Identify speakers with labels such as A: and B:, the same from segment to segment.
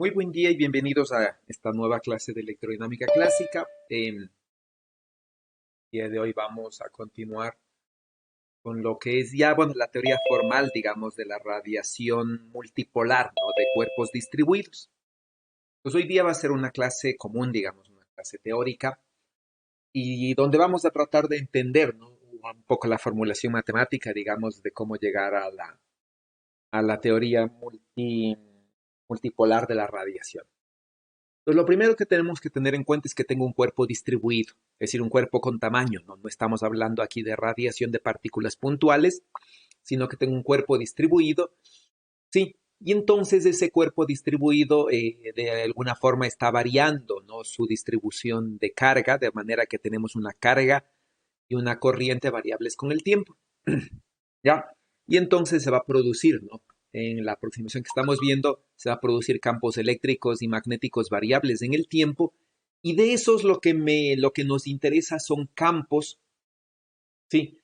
A: Muy buen día y bienvenidos a esta nueva clase de electrodinámica clásica. El día de hoy vamos a continuar con lo que es ya, bueno, la teoría formal, digamos, de la radiación multipolar, ¿no? De cuerpos distribuidos. Pues hoy día va a ser una clase común, digamos, una clase teórica, y donde vamos a tratar de entender, ¿no? Un poco la formulación matemática, digamos, de cómo llegar a la teoría multipolar de la radiación. Entonces, lo primero que tenemos que tener en cuenta es que tengo un cuerpo distribuido, es decir, un cuerpo con tamaño, ¿no? No estamos hablando aquí de radiación de partículas puntuales, sino que tengo un cuerpo distribuido, sí, y entonces ese cuerpo distribuido de alguna forma está variando, ¿no? Su distribución de carga, de manera que tenemos una carga y una corriente variables con el tiempo. ¿Ya? Y entonces se va a producir, ¿no? En la aproximación que estamos viendo, se va a producir campos eléctricos y magnéticos variables en el tiempo, y de esos lo que nos interesa son campos, ¿sí?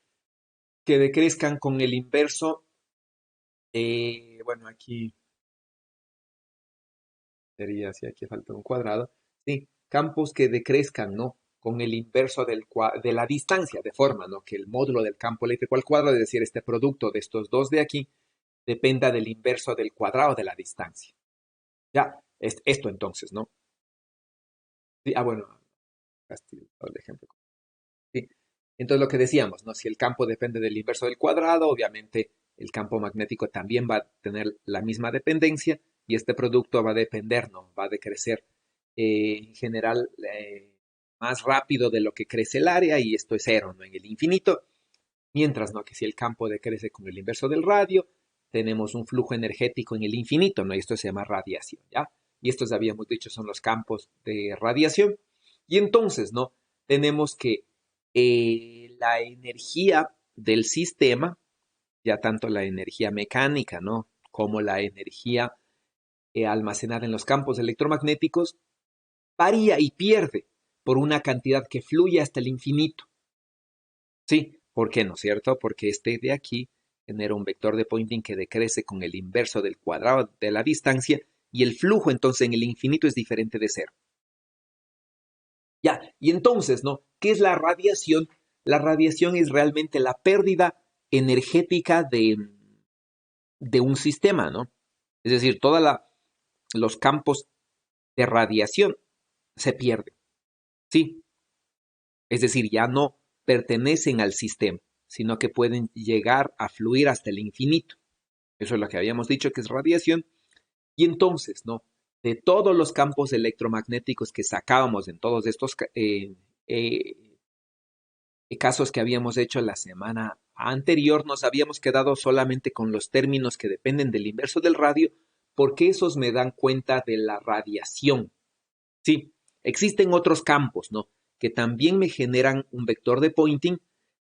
A: Que decrezcan con el inverso, bueno, aquí sería, si aquí falta un cuadrado, sí, campos que decrezcan, ¿no? Con el inverso de la distancia, de forma, ¿no? Que el módulo del campo eléctrico al cuadrado, es decir, este producto de estos dos de aquí, dependa del inverso del cuadrado de la distancia. Ya, es esto entonces, ¿no? Sí, bueno, Castillo, el ejemplo. Sí. Entonces lo que decíamos, ¿no? Si el campo depende del inverso del cuadrado, obviamente el campo magnético también va a tener la misma dependencia y este producto va a depender, ¿no? Va a decrecer en general más rápido de lo que crece el área y esto es cero, ¿no? En el infinito. Mientras, ¿no? Que si el campo decrece con el inverso del radio, tenemos un flujo energético en el infinito, ¿no? Y esto se llama radiación, ¿ya? Y estos habíamos dicho son los campos de radiación. Y entonces, ¿no? Tenemos que la energía del sistema, ya tanto la energía mecánica, ¿no? Como la energía almacenada en los campos electromagnéticos, varía y pierde por una cantidad que fluye hasta el infinito. Sí, ¿por qué no es cierto? Porque este de aquí genera un vector de Poynting que decrece con el inverso del cuadrado de la distancia y el flujo entonces en el infinito es diferente de cero. Ya, y entonces, ¿no? ¿Qué es la radiación? La radiación es realmente la pérdida energética de un sistema, ¿no? Es decir, todos los campos de radiación se pierden, ¿sí? Es decir, ya no pertenecen al sistema, sino que pueden llegar a fluir hasta el infinito. Eso es lo que habíamos dicho que es radiación. Y entonces, ¿no? De todos los campos electromagnéticos que sacábamos en todos estos eh, casos que habíamos hecho la semana anterior, nos habíamos quedado solamente con los términos que dependen del inverso del radio, porque esos me dan cuenta de la radiación. Sí, existen otros campos, ¿no? Que también me generan un vector de Poynting,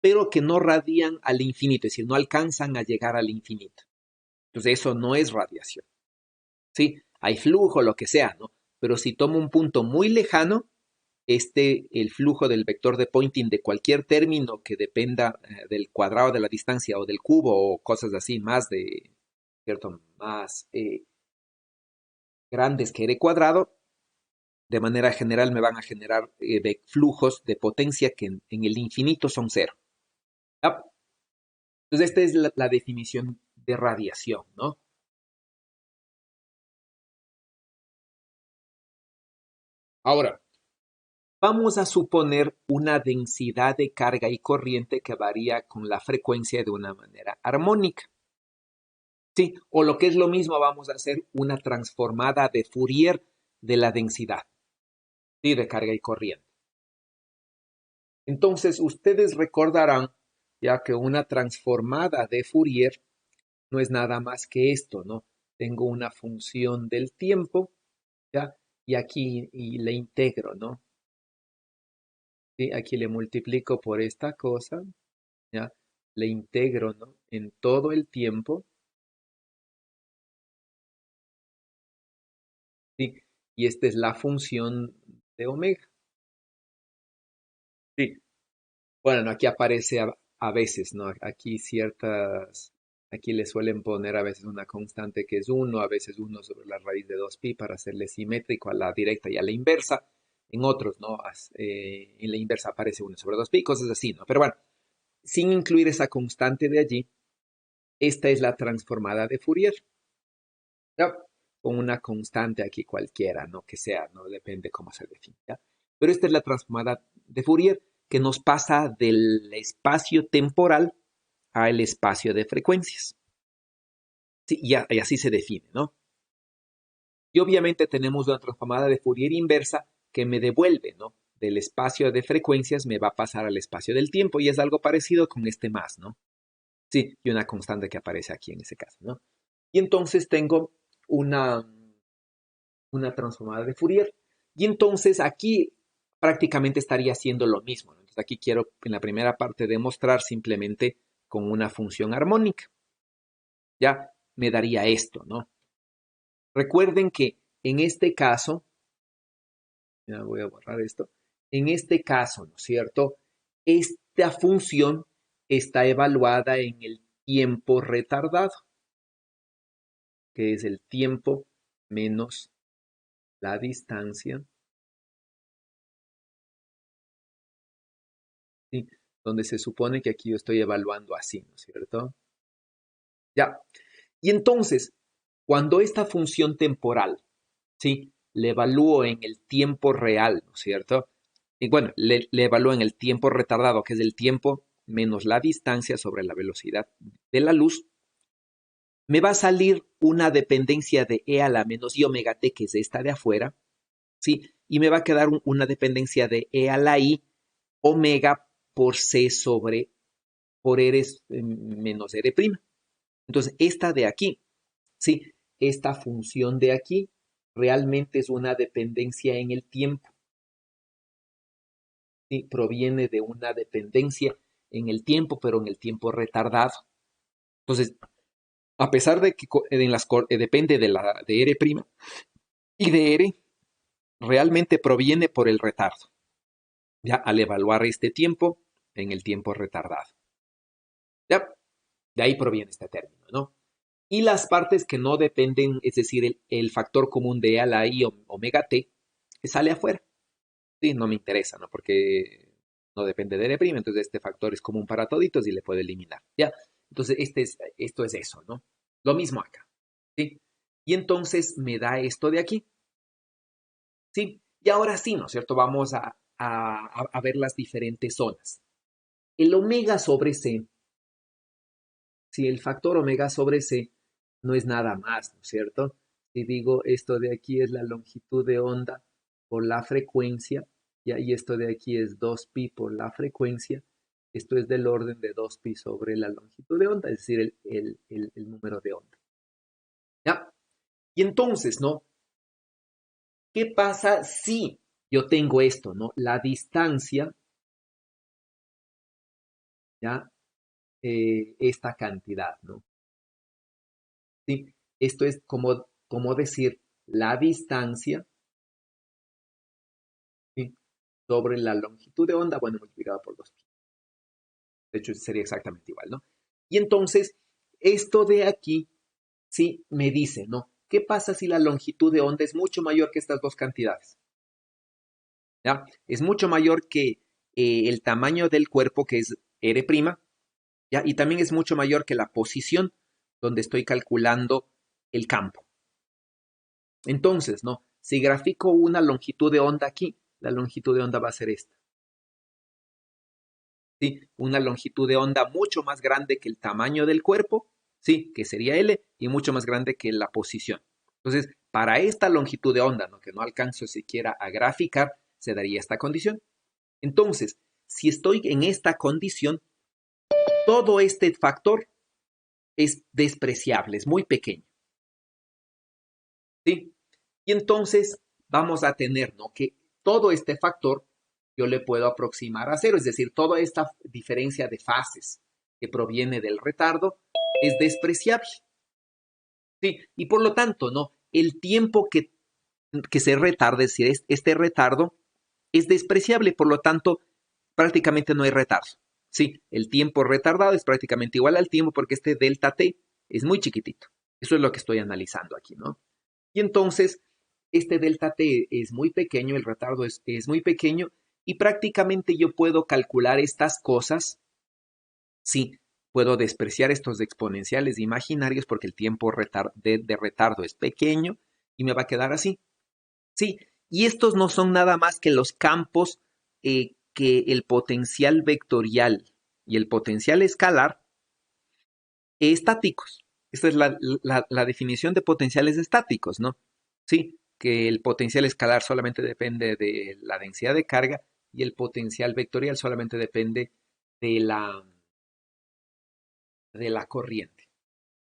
A: pero que no radian al infinito, es decir, no alcanzan a llegar al infinito. Entonces, eso no es radiación. Sí, hay flujo, lo que sea, ¿no? Pero si tomo un punto muy lejano, el flujo del vector de Poynting de cualquier término que dependa del cuadrado de la distancia o del cubo o cosas así, ¿cierto? Más grandes que r cuadrado, de manera general me van a generar de flujos de potencia que en el infinito son cero. ¿Ya? Entonces, esta es la definición de radiación, ¿no? Ahora, vamos a suponer una densidad de carga y corriente que varía con la frecuencia de una manera armónica. Sí, o lo que es lo mismo, vamos a hacer una transformada de Fourier de la densidad, sí, de carga y corriente. Entonces, ustedes recordarán ya que una transformada de Fourier no es nada más que esto, ¿no? Tengo una función del tiempo, ¿ya? Y aquí y le integro, ¿no? ¿Sí? Aquí le multiplico por esta cosa, ¿ya? Le integro, ¿no? En todo el tiempo, ¿sí? Y esta es la función de omega, ¿sí? Bueno, no, aquí aparece a veces, ¿no? Aquí ciertas Aquí le suelen poner a veces una constante que es 1, a veces 1 sobre la raíz de 2pi para hacerle simétrico a la directa y a la inversa. En otros, ¿no? En la inversa aparece 1 sobre 2pi, cosas así, ¿no? Pero bueno, sin incluir esa constante de allí, esta es la transformada de Fourier. ¿Ya? Con una constante aquí cualquiera, ¿no? Que sea, ¿no? Depende cómo se define, ¿ya? Pero esta es la transformada de Fourier que nos pasa del espacio temporal al espacio de frecuencias. Sí, y así se define, ¿no? Y obviamente tenemos una transformada de Fourier inversa que me devuelve, ¿no? Del espacio de frecuencias me va a pasar al espacio del tiempo y es algo parecido con este más, ¿no? Sí, y una constante que aparece aquí en ese caso, ¿no? Y entonces tengo una, una transformada de Fourier. Y entonces aquí prácticamente estaría haciendo lo mismo, ¿no? Entonces aquí quiero en la primera parte demostrar simplemente con una función armónica. Ya me daría esto, ¿no? Recuerden que en este caso, ya voy a borrar esto, en este caso, ¿no es cierto? Esta función está evaluada en el tiempo retardado, que es el tiempo menos la distancia, ¿sí? Donde se supone que aquí yo estoy evaluando así, ¿no es cierto? Ya. Y entonces, cuando esta función temporal, ¿sí? Le evalúo en el tiempo real, ¿no es cierto? Y bueno, le evalúo en el tiempo retardado, que es el tiempo menos la distancia sobre la velocidad de la luz, me va a salir una dependencia de e a la menos i omega t, que es esta de afuera, ¿sí? Y me va a quedar una dependencia de e a la i omega por c sobre por r menos r'. Entonces, esta de aquí, ¿sí? Esta función de aquí realmente es una dependencia en el tiempo, ¿sí? Proviene de una dependencia en el tiempo, pero en el tiempo retardado. Entonces, a pesar de que depende de R' y de R, realmente proviene por el retardo, ya al evaluar este tiempo en el tiempo retardado. Ya, de ahí proviene este término, ¿no? Y las partes que no dependen, es decir, el factor común de E a la I omega t, que sale afuera. Sí, no me interesa, ¿no? Porque no depende de R', entonces este factor es común para toditos y le puedo eliminar, ¿ya? Entonces, esto es eso, ¿no? Lo mismo acá, ¿sí? Y entonces me da esto de aquí, ¿sí? Y ahora sí, ¿no es cierto? Vamos a ver las diferentes zonas. El omega sobre C, si el factor omega sobre C no es nada más, ¿no es cierto? Si digo esto de aquí es la longitud de onda por la frecuencia, y esto de aquí es 2pi por la frecuencia, esto es del orden de 2pi sobre la longitud de onda, es decir, el número de onda. ¿Ya? Y entonces, ¿no? ¿Qué pasa si yo tengo esto, ¿no? La distancia, ¿ya? Esta cantidad, ¿no? ¿Sí? Esto es como decir la distancia, ¿sí? Sobre la longitud de onda, bueno, multiplicado por 2pi. De hecho, sería exactamente igual, ¿no? Y entonces, esto de aquí, sí, me dice, ¿no? ¿Qué pasa si la longitud de onda es mucho mayor que estas dos cantidades? ¿Ya? Es mucho mayor que el tamaño del cuerpo, que es R', ¿ya? Y también es mucho mayor que la posición donde estoy calculando el campo. Entonces, ¿no? Si grafico una longitud de onda aquí, la longitud de onda va a ser esta. ¿Sí? Una longitud de onda mucho más grande que el tamaño del cuerpo, ¿sí? Que sería L, y mucho más grande que la posición. Entonces, para esta longitud de onda, ¿no? Que no alcanzo siquiera a graficar, se daría esta condición. Entonces, si estoy en esta condición, todo este factor es despreciable, es muy pequeño, ¿sí? Y entonces vamos a tener, ¿no? Que todo este factor yo le puedo aproximar a cero, es decir, toda esta diferencia de fases que proviene del retardo es despreciable, ¿sí? Y por lo tanto, ¿no? El tiempo que se retarda, es decir, este retardo es despreciable, por lo tanto, prácticamente no hay retardo. Sí, el tiempo retardado es prácticamente igual al tiempo porque este delta t es muy chiquitito. Eso es lo que estoy analizando aquí, ¿no? Y entonces, este delta t es muy pequeño, el retardo es muy pequeño y prácticamente yo puedo calcular estas cosas. Sí, puedo despreciar estos exponenciales imaginarios porque el tiempo de retardo es pequeño y me va a quedar así. Sí, y estos no son nada más que los campos que el potencial vectorial y el potencial escalar estáticos. Esta es la definición de potenciales estáticos, ¿no? Sí, que el potencial escalar solamente depende de la densidad de carga y el potencial vectorial solamente depende de la corriente.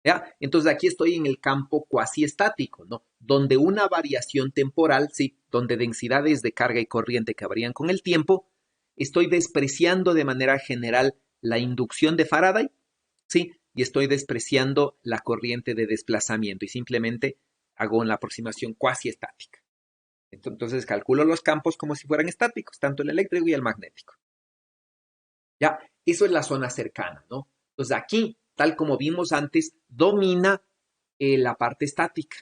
A: ¿Ya? Entonces aquí estoy en el campo cuasi estático, ¿no? Donde una variación temporal, sí, donde densidades de carga y corriente que varían con el tiempo, estoy despreciando de manera general la inducción de Faraday, sí, y estoy despreciando la corriente de desplazamiento y simplemente hago una aproximación cuasi estática. Entonces calculo los campos como si fueran estáticos, tanto el eléctrico y el magnético. Ya, eso es la zona cercana, ¿no? Entonces aquí, tal como vimos antes, domina la parte estática.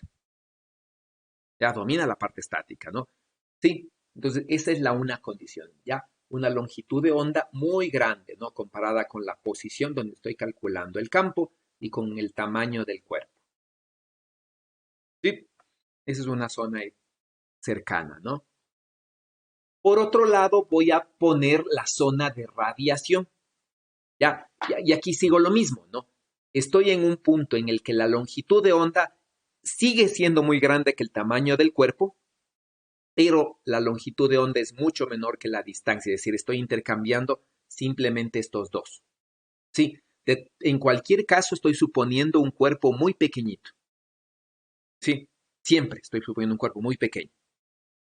A: Ya domina la parte estática, ¿no? Sí, entonces esa es la una condición, ¿ya? Una longitud de onda muy grande, ¿no? Comparada con la posición donde estoy calculando el campo y con el tamaño del cuerpo. Sí, esa es una zona cercana, ¿no? Por otro lado, voy a poner la zona de radiación. Ya, y aquí sigo lo mismo, ¿no? Estoy en un punto en el que la longitud de onda sigue siendo muy grande que el tamaño del cuerpo, pero la longitud de onda es mucho menor que la distancia, es decir, estoy intercambiando simplemente estos dos. Sí, en cualquier caso estoy suponiendo un cuerpo muy pequeñito. Sí, siempre estoy suponiendo un cuerpo muy pequeño.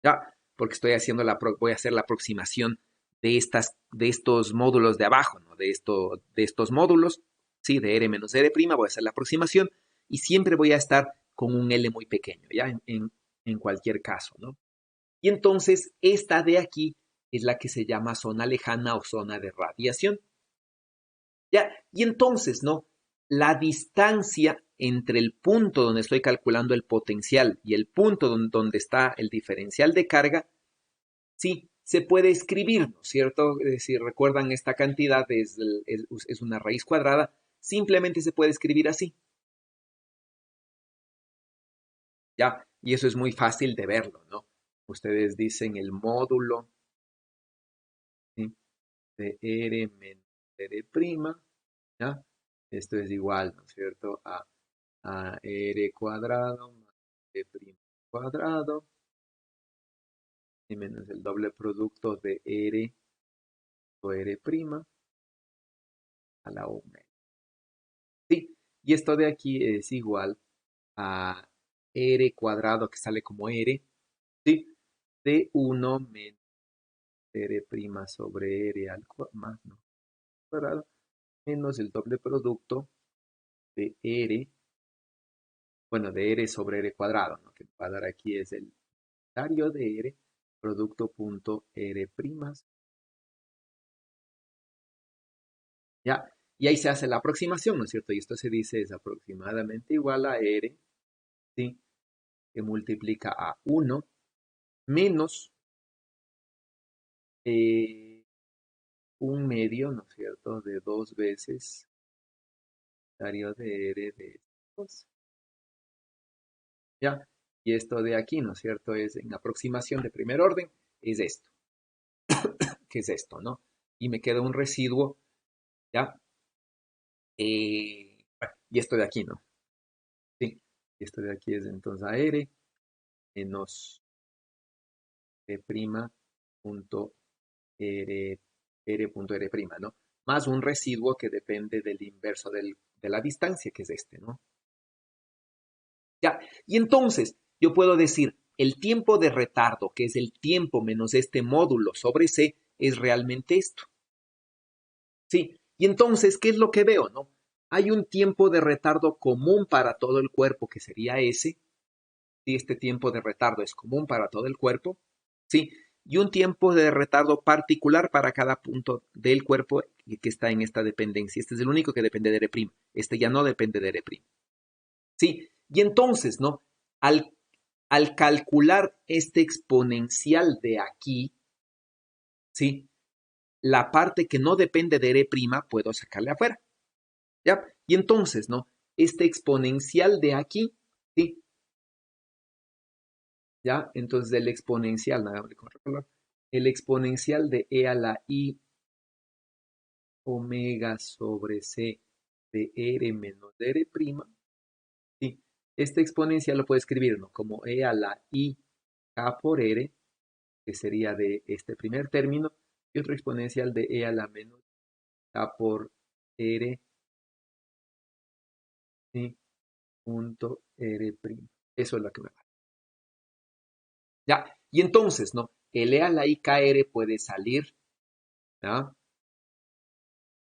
A: Ya, porque voy a hacer la aproximación de estos módulos de abajo, ¿no? De estos módulos, sí, de R menos R', voy a hacer la aproximación y siempre voy a estar con un L muy pequeño, ya, en cualquier caso, ¿no? Y entonces esta de aquí es la que se llama zona lejana o zona de radiación. ¿Ya? Y entonces, ¿no? La distancia entre el punto donde estoy calculando el potencial y el punto donde está el diferencial de carga, sí, se puede escribir, ¿no es cierto? Es decir, recuerdan esta cantidad es una raíz cuadrada, simplemente se puede escribir así, ¿ya? Y eso es muy fácil de verlo, ¿no? Ustedes dicen el módulo, ¿sí? De R menos R', ¿ya? Esto es igual, ¿no es cierto? A R cuadrado más R' cuadrado y menos el doble producto de R o R' a la 1. Sí, y esto de aquí es igual a R cuadrado que sale como R, ¿sí? De 1 menos R' sobre R más, no, cuadrado menos el doble producto de R, bueno, de R sobre R cuadrado, ¿no? Que va a dar aquí es el unitario de R, producto punto R', ¿ya? Y ahí se hace la aproximación, ¿no es cierto? Y esto se dice es aproximadamente igual a R, ¿sí? Que multiplica a 1 menos eh, un medio, ¿no es cierto? De 2 veces unitario de R de 2, ¿ya? Y esto de aquí, ¿no es cierto? Es en aproximación de primer orden, es esto, que es esto, ¿no? Y me queda un residuo, ¿ya? Bueno, y esto de aquí, ¿no? Sí, y esto de aquí es entonces a R menos R' punto R, R punto R', ¿no? Más un residuo que depende del inverso de la distancia, que es este, ¿no? Ya, y entonces yo puedo decir, el tiempo de retardo, que es el tiempo menos este módulo sobre C, es realmente esto. Sí, y entonces, ¿qué es lo que veo, no? Hay un tiempo de retardo común para todo el cuerpo, que sería S. Si este tiempo de retardo es común para todo el cuerpo, ¿sí? y un tiempo de retardo particular para cada punto del cuerpo que está en esta dependencia. Este es el único que depende de R'. Este ya no depende de R'. ¿Sí? Y entonces, ¿no? Al calcular este exponencial de aquí, ¿sí? La parte que no depende de R', puedo sacarle afuera. ¿Ya? Y entonces, ¿no? Este exponencial de aquí, ¿sí? ¿Ya? Entonces el exponencial, nada más con otro color, el exponencial de e a la i omega sobre c de r menos de r', ¿sí? Este exponencial lo puedo escribir, ¿no? Como e a la i k por r, que sería de este primer término, y otro exponencial de e a la menos k por r, ¿sí? Punto r'. Eso es lo que me va. ¿Ya? Y entonces, ¿no? El e a la i k r puede salir, ¿ya?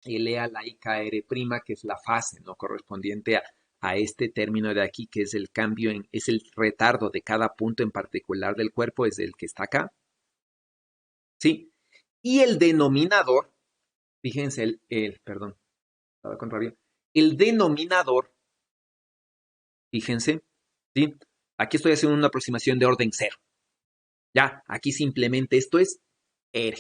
A: El e a la i k r', que es la fase, ¿no? Correspondiente a este término de aquí, que es el cambio, es el retardo de cada punto en particular del cuerpo, es el que está acá, ¿sí? Y el denominador, fíjense, perdón, estaba contrario, el denominador, fíjense, ¿sí? Aquí estoy haciendo una aproximación de orden cero. Ya, aquí simplemente esto es R.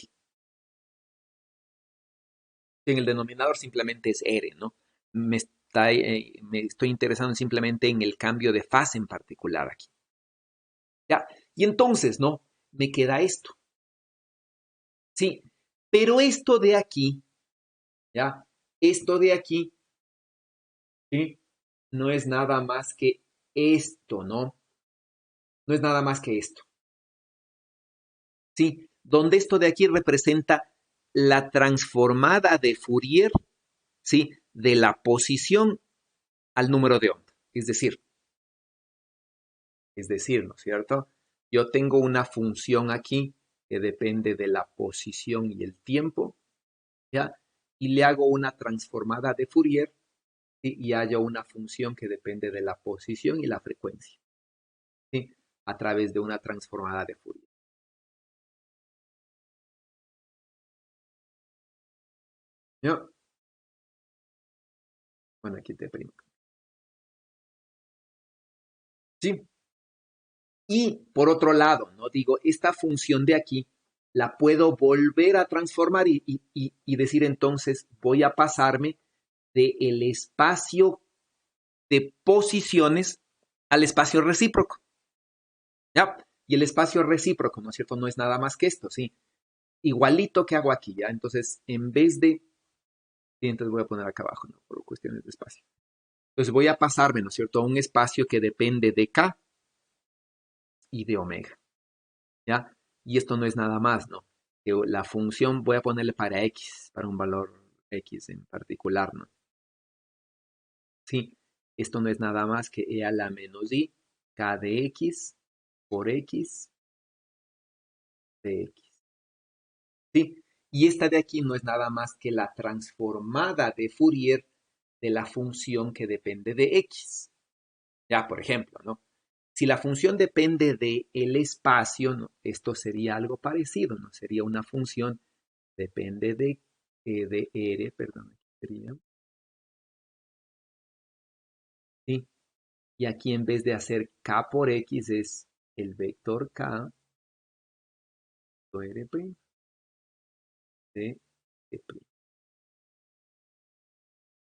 A: En el denominador simplemente es R, ¿no? Me estoy interesando simplemente en el cambio de fase en particular aquí. ¿Ya? Y entonces, ¿no? Me queda esto. Sí, pero esto de aquí, ¿ya? Esto de aquí, ¿sí? No es nada más que esto, ¿no? No es nada más que esto. ¿Sí? Donde esto de aquí representa la transformada de Fourier, ¿sí? De la posición al número de onda. Es decir, ¿no es cierto? Yo tengo una función aquí que depende de la posición y el tiempo, ¿ya? Y le hago una transformada de Fourier, ¿sí? Y hallo una función que depende de la posición y la frecuencia, ¿sí? A través de una transformada de Fourier. ¿Ya? Bueno, aquí te primo. ¿Sí? Y por otro lado, ¿no? Digo, esta función de aquí la puedo volver a transformar y decir entonces voy a pasarme del espacio de posiciones al espacio recíproco. ¿Ya? Y el espacio recíproco, ¿no es cierto? No es nada más que esto, ¿sí? Igualito que hago aquí, ¿ya? Entonces, en vez de... Sí, entonces voy a poner acá abajo, ¿no? Por cuestiones de espacio. Entonces voy a pasarme, ¿no es cierto? A un espacio que depende de K y de omega, ¿ya? Y esto no es nada más, ¿no? Que la función voy a ponerle para X, para un valor X en particular, ¿no? Sí, esto no es nada más que E a la menos I, K de X por X de X. ¿Sí? Y esta de aquí no es nada más que la transformada de Fourier de la función que depende de X. Ya, por ejemplo, ¿no? Si la función depende del espacio, ¿no? Esto sería algo parecido, ¿no? Sería una función, depende de R, perdón, sería, ¿sí? Y aquí en vez de hacer K por X es el vector K por R' de E'.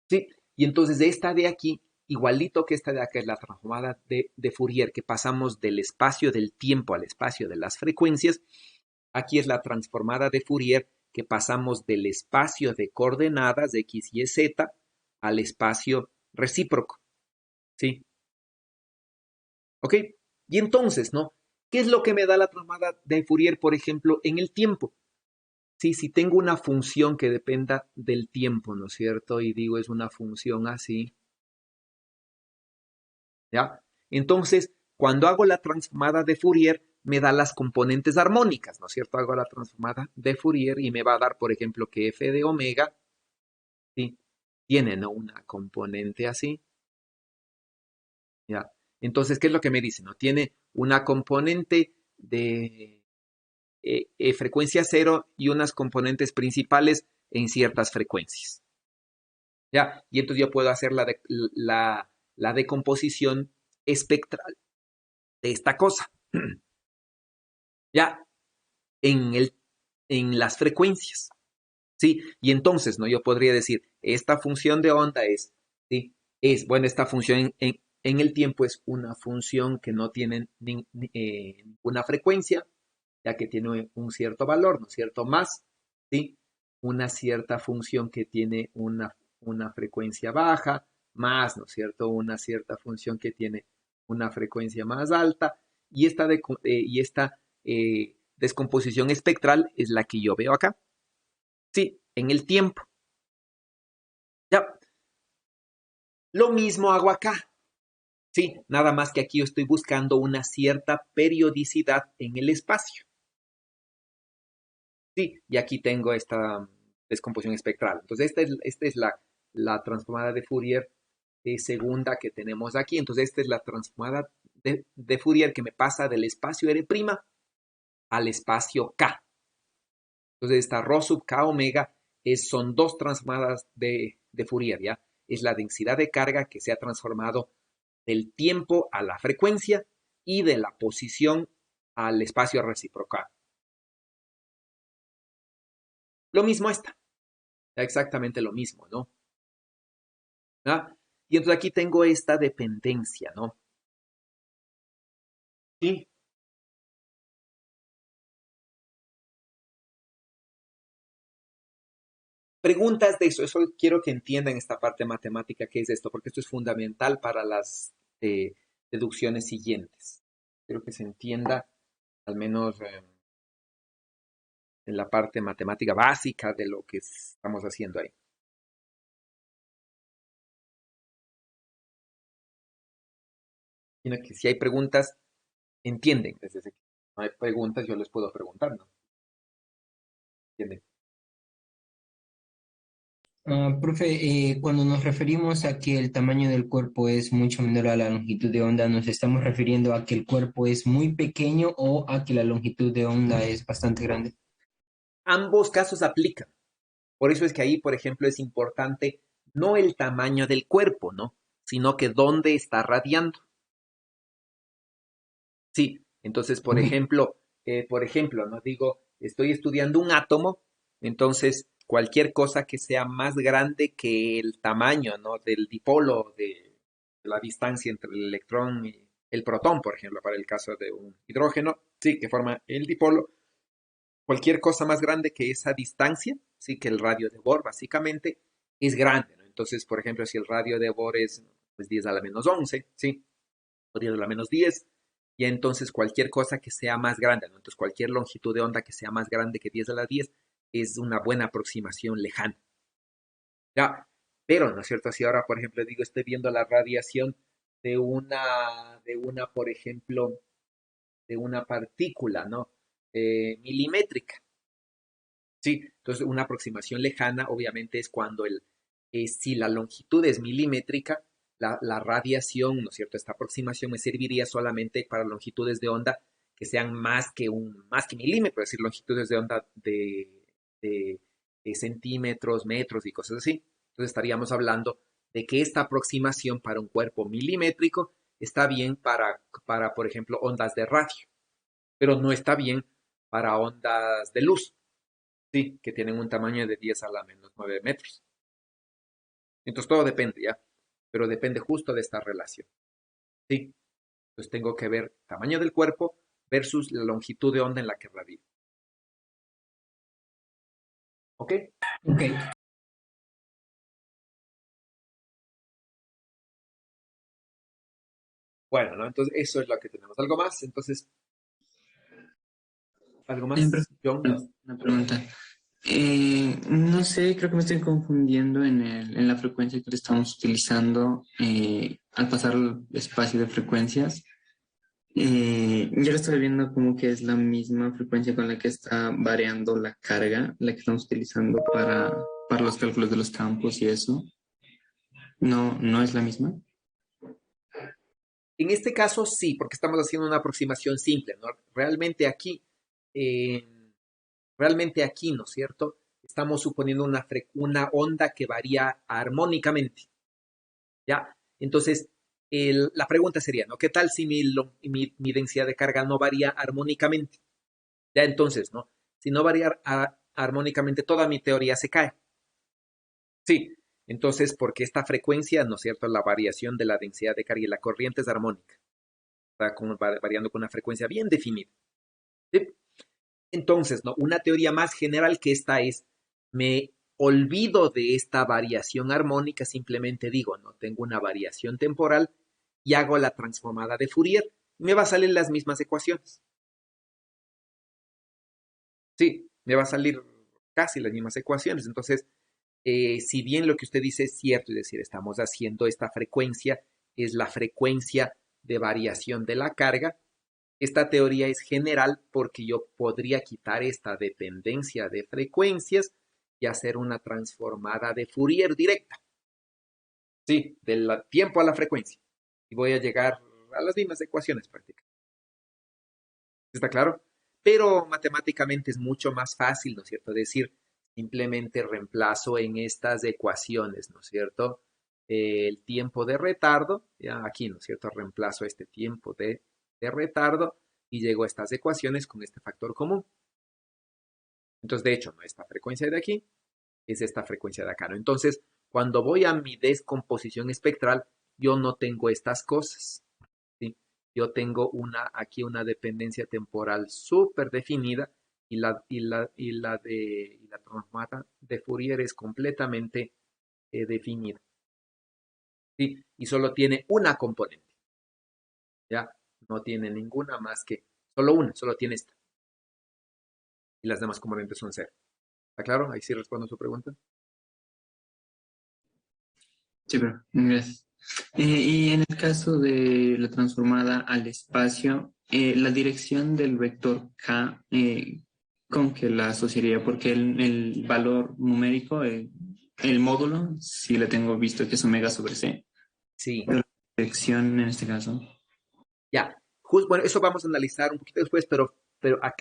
A: Sí, y entonces esta de aquí, igualito que esta de acá, es la transformada de Fourier, que pasamos del espacio del tiempo al espacio de las frecuencias. Aquí es la transformada de Fourier, que pasamos del espacio de coordenadas de X, Y, Z al espacio recíproco. ¿Sí? ¿Ok? Y entonces, ¿no? ¿Qué es lo que me da la transformada de Fourier, por ejemplo, en el tiempo? Sí, si tengo una función que dependa del tiempo, ¿no es cierto? Y digo, es una función así, ¿ya? Entonces, cuando hago la transformada de Fourier, me da las componentes armónicas, ¿no es cierto? Hago la transformada de Fourier y me va a dar, por ejemplo, que f de omega, ¿sí? Tiene, ¿no? Una componente así, ¿ya? Entonces, ¿qué es lo que me dice? ¿No? Tiene una componente de frecuencia cero y unas componentes principales en ciertas frecuencias. ¿Ya? Y entonces yo puedo hacer la decomposición espectral de esta cosa. ¿Ya? En las frecuencias. ¿Sí? Y entonces, ¿no? Yo podría decir, esta función de onda es, ¿sí? Bueno, esta función en el tiempo es una función que no tiene ninguna frecuencia, ya que tiene un cierto valor, ¿no es cierto? Más, ¿sí? Una cierta función que tiene una frecuencia baja, más, ¿no es cierto? Una cierta función que tiene una frecuencia más alta, y esta descomposición espectral es la que yo veo acá. Sí, en el tiempo. Ya, lo mismo hago acá. Sí, nada más que aquí yo estoy buscando una cierta periodicidad en el espacio. Sí, y aquí tengo esta descomposición espectral. Entonces, esta es la transformada de Fourier segunda que tenemos aquí. Entonces, esta es la transformada de Fourier que me pasa del espacio R' al espacio K. Entonces, esta Rho sub K omega son dos transformadas de Fourier, ¿ya? Es la densidad de carga que se ha transformado del tiempo a la frecuencia y de la posición al espacio reciprocal. Lo mismo esta, exactamente lo mismo, ¿no? ¿Ah? Y entonces aquí tengo esta dependencia, ¿no? Sí. Preguntas de eso, quiero que entiendan esta parte matemática que es esto, porque esto es fundamental para las deducciones siguientes. Quiero que se entienda, al menos en la parte matemática básica de lo que estamos haciendo ahí. Sino que si hay preguntas, entienden. Es decir, no hay preguntas, yo les puedo preguntar, ¿no? ¿Entienden?
B: Profe, cuando nos referimos a que el tamaño del cuerpo es mucho menor a la longitud de onda, ¿nos estamos refiriendo a que el cuerpo es muy pequeño o a que la longitud de onda es bastante grande?
A: Ambos casos aplican. Por eso es que ahí, por ejemplo, es importante no el tamaño del cuerpo, ¿no? Sino que dónde está radiando. Sí, entonces,
B: Ok.
A: por ejemplo, no digo, estoy estudiando un átomo, entonces cualquier cosa que sea más grande que el tamaño, ¿no? Del dipolo, de la distancia entre el electrón y el protón, por ejemplo, para el caso de un hidrógeno, sí, que forma el dipolo, cualquier cosa más grande que esa distancia, sí, que el radio de Bohr, básicamente, es grande, ¿no? Entonces, por ejemplo, si el radio de Bohr es pues, 10 a la menos 11, sí, o 10 a la menos 10, y entonces cualquier cosa que sea más grande, ¿no? Entonces cualquier longitud de onda que sea más grande que 10 a la 10 es una buena aproximación lejana. Ya, pero, ¿no es cierto? Si ahora, por ejemplo, digo, estoy viendo la radiación por ejemplo, de una partícula, ¿no? Milimétrica. Sí, entonces una aproximación lejana obviamente es cuando si la longitud es milimétrica, la radiación, ¿no es cierto? Esta aproximación me serviría solamente para longitudes de onda que sean más que milímetros, es decir, longitudes de onda de centímetros, metros y cosas así. Entonces estaríamos hablando de que esta aproximación para un cuerpo milimétrico está bien por ejemplo, ondas de radio, pero no está bien para ondas de luz. Sí, que tienen un tamaño de 10 a la menos 9 metros. Entonces todo depende, ¿ya? Pero depende justo de esta relación. Sí, entonces tengo que ver tamaño del cuerpo versus la longitud de onda en la que radia. ¿Ok?
B: Ok.
A: Bueno, ¿no? Entonces eso es lo que tenemos. ¿Algo más? Entonces, ¿algo
B: Profe,
A: más, John?
B: una pregunta. No sé, creo que me estoy confundiendo en la frecuencia que le estamos utilizando al pasar el espacio de frecuencias. Yo lo estoy viendo como que es la misma frecuencia con la que está variando la carga, la que estamos utilizando para los cálculos de los campos y eso. No, no es la misma.
A: En este caso sí, porque estamos haciendo una aproximación simple, ¿no? Realmente aquí, Realmente aquí, ¿no es cierto? Estamos suponiendo una onda que varía armónicamente, ¿ya? Entonces, la pregunta sería, ¿no? ¿Qué tal si mi densidad de carga no varía armónicamente? Ya entonces, ¿no? Si no varía armónicamente, toda mi teoría se cae. Sí, entonces, porque esta frecuencia, ¿no es cierto? La variación de la densidad de carga y la corriente es armónica, está variando con una frecuencia bien definida. ¿Sí? Entonces, ¿no? Una teoría más general que esta es, me olvido de esta variación armónica, simplemente digo, no, tengo una variación temporal y hago la transformada de Fourier y me va a salir las mismas ecuaciones. Sí, me va a salir casi las mismas ecuaciones. Entonces, si bien lo que usted dice es cierto, es decir, estamos haciendo esta frecuencia, es la frecuencia de variación de la carga, esta teoría es general porque yo podría quitar esta dependencia de frecuencias y hacer una transformada de Fourier directa. Sí, del tiempo a la frecuencia. Y voy a llegar a las mismas ecuaciones prácticamente. ¿Está claro? Pero matemáticamente es mucho más fácil, ¿no es cierto? Decir, simplemente reemplazo en estas ecuaciones, ¿no es cierto? El tiempo de retardo, ya aquí, ¿no es cierto? Reemplazo este tiempo de retardo y llego a estas ecuaciones con este factor común. Entonces, de hecho, ¿no? Esta frecuencia de aquí es esta frecuencia de acá, ¿no? Entonces, cuando voy a mi descomposición espectral, yo no tengo estas cosas, ¿sí? Yo tengo aquí una dependencia temporal súper definida y la transformada de Fourier es completamente definida, ¿sí? Y solo tiene una componente, ¿ya? No tiene ninguna más que, solo una, solo tiene esta. Y las demás componentes son cero. ¿Está claro? Ahí sí respondo a su pregunta.
B: Sí, pero, gracias. Y en el caso de la transformada al espacio, la dirección del vector k, ¿con qué la asociaría? Porque el valor numérico, el módulo, sí le tengo visto que es omega sobre c,
A: Sí,
B: pero la dirección en este caso.
A: ya. Bueno, eso vamos a analizar un poquito después, pero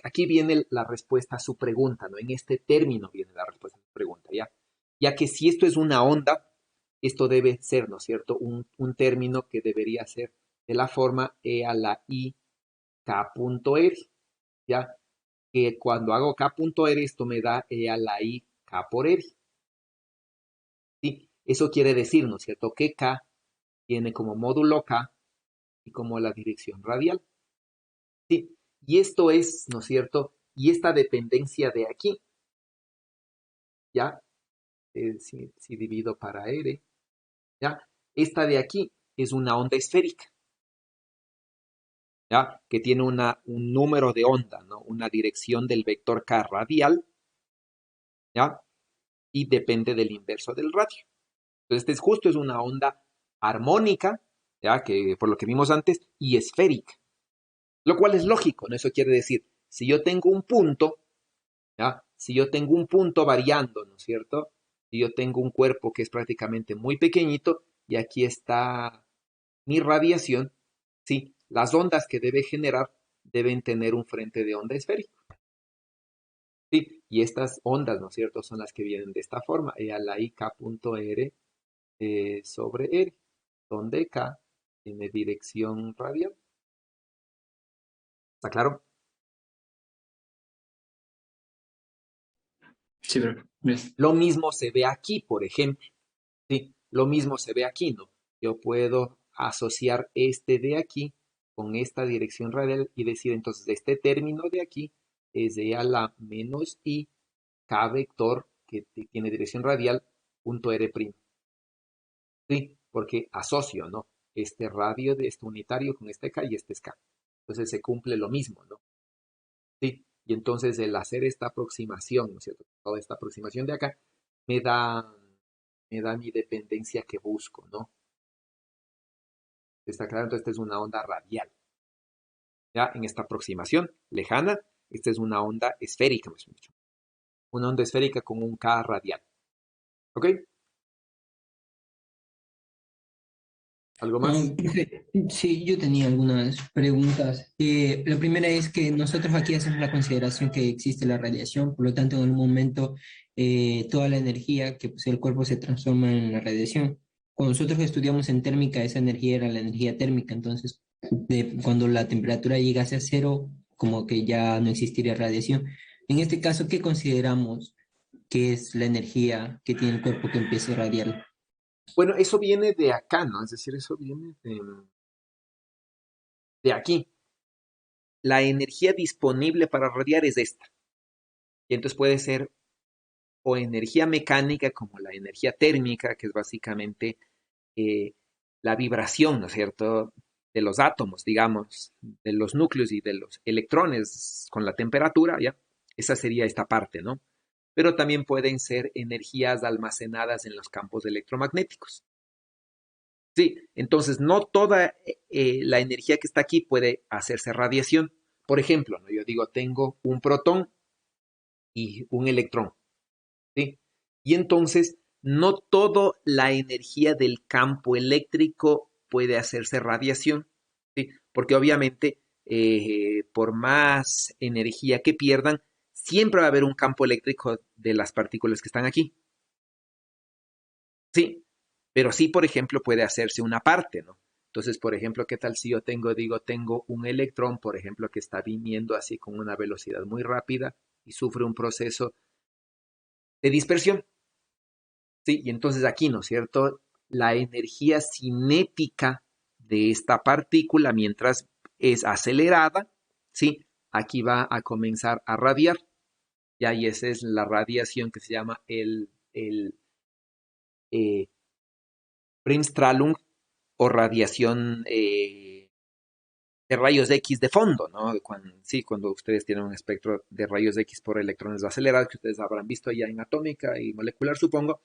A: aquí viene la respuesta a su pregunta, ¿no? En este término viene la respuesta a su pregunta, ¿ya? Ya que si esto es una onda, esto debe ser, ¿no es cierto? Un término que debería ser de la forma e a la i k punto r, ¿ya? Que cuando hago k punto r, esto me da e a la i k por r, ¿sí? Eso quiere decir, ¿no es cierto? Que k tiene como módulo k y como la dirección radial. Sí, y esto es, ¿no es cierto? Y esta dependencia de aquí, ¿ya? Si divido para R, ¿ya? Esta de aquí es una onda esférica, ¿ya? Que tiene un número de onda, ¿no? Una dirección del vector K radial, ¿ya? Y depende del inverso del radio. Entonces, este es justo, es una onda armónica, ¿ya? Que por lo que vimos antes, y esférica. Lo cual es lógico, ¿no? Eso quiere decir, si yo tengo un punto, ¿ya? Si yo tengo un punto variando, ¿no es cierto? Si yo tengo un cuerpo que es prácticamente muy pequeñito y aquí está mi radiación, sí, las ondas que debe generar deben tener un frente de onda esférico. Sí, y estas ondas, ¿no es cierto?, son las que vienen de esta forma, e a la i k punto r sobre r, donde k tiene dirección radial. ¿Está claro?
B: Sí, pero, gracias.
A: Lo mismo se ve aquí, por ejemplo. Sí, lo mismo se ve aquí, ¿no? Yo puedo asociar este de aquí con esta dirección radial y decir entonces este término de aquí es de a la menos i k vector que tiene dirección radial punto r primo. Sí, porque asocio, ¿no? Este radio de este unitario con este k y este es k. Entonces se cumple lo mismo, ¿no? Sí, y entonces el hacer esta aproximación, ¿no es cierto? Toda esta aproximación de acá me da, me da mi dependencia que busco, ¿no? Está claro, entonces esta es una onda radial. Ya en esta aproximación lejana, esta es una onda esférica, más bien dicho. Una onda esférica con un K radial. ¿Ok? ¿Algo
C: Ah,
A: más?
C: profe, sí, yo tenía algunas preguntas. La primera es que nosotros aquí hacemos la consideración que existe la radiación, por lo tanto, en algún momento toda la energía que posee el cuerpo se transforma en la radiación. Cuando nosotros estudiamos en térmica, esa energía era la energía térmica, entonces cuando la temperatura llegase a cero, como que ya no existiría radiación. En este caso, ¿qué consideramos que es la energía que tiene el cuerpo que empieza a irradiar?
A: Bueno, eso viene de acá, ¿no? Es decir, eso viene de aquí. La energía disponible para radiar es esta. Y entonces puede ser o energía mecánica como la energía térmica, que es básicamente eh, la vibración, ¿no es cierto?, de los átomos, digamos, de los núcleos y de los electrones con la temperatura, ¿ya? Esa sería esta parte, ¿no? Pero también pueden ser energías almacenadas en los campos electromagnéticos. Sí, entonces no toda la energía que está aquí puede hacerse radiación. Por ejemplo, ¿no? Yo digo, tengo un protón y un electrón, ¿sí? Y entonces no toda la energía del campo eléctrico puede hacerse radiación, ¿sí? Porque obviamente por más energía que pierdan, siempre va a haber un campo eléctrico de las partículas que están aquí. Sí, pero sí, por ejemplo, puede hacerse una parte, ¿no? Entonces, por ejemplo, ¿qué tal si yo tengo un electrón, por ejemplo, que está viniendo así con una velocidad muy rápida y sufre un proceso de dispersión? Sí, y entonces aquí, ¿no es cierto? La energía cinética de esta partícula, mientras es acelerada, ¿sí? Aquí va a comenzar a radiar, ya, y esa es la radiación que se llama el eh, Bremsstrahlung o radiación de rayos X de fondo, ¿no? Sí, cuando ustedes tienen un espectro de rayos X por electrones acelerados, que ustedes habrán visto ya en atómica y molecular, supongo,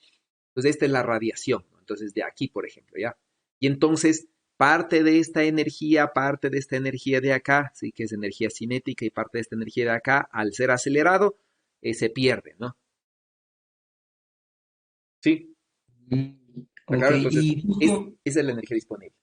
A: pues esta es la radiación, ¿no? Entonces, de aquí, por ejemplo, ¿ya? Y entonces, parte de esta energía de acá, sí, que es energía cinética, y parte de esta energía de acá, al ser acelerado, se pierde, ¿no? Sí,
C: Mm,
A: ¿está
C: ok,
A: claro? Entonces,
C: y justo,
A: esa es la energía disponible.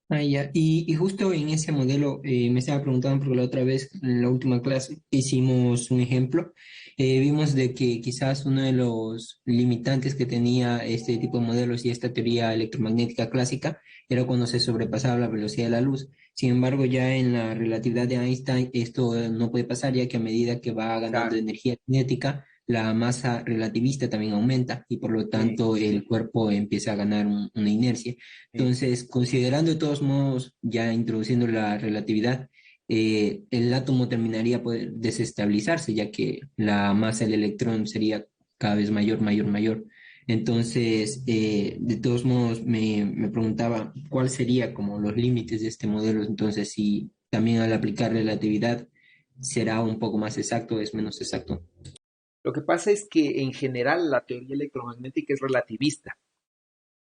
C: ya. Y justo en ese modelo me estaba preguntando porque la otra vez en la última clase hicimos un ejemplo. Vimos de que quizás uno de los limitantes que tenía este tipo de modelos y esta teoría electromagnética clásica era cuando se sobrepasaba la velocidad de la luz. Sin embargo, ya en la relatividad de Einstein esto no puede pasar, ya que a medida que va ganando
A: Claro,
C: energía cinética, la masa relativista también aumenta y por lo tanto el
A: exacto,
C: cuerpo empieza a ganar una inercia. Entonces,
A: exacto.
C: considerando de todos modos, ya introduciendo la relatividad, el átomo terminaría por desestabilizarse, ya que la masa del electrón sería cada vez mayor, mayor, mayor. Entonces, de todos modos, me preguntaba cuál sería como los límites de este modelo. Entonces, si también al aplicar relatividad será un poco más exacto o es menos exacto.
A: Lo que pasa es que en general la teoría electromagnética es relativista,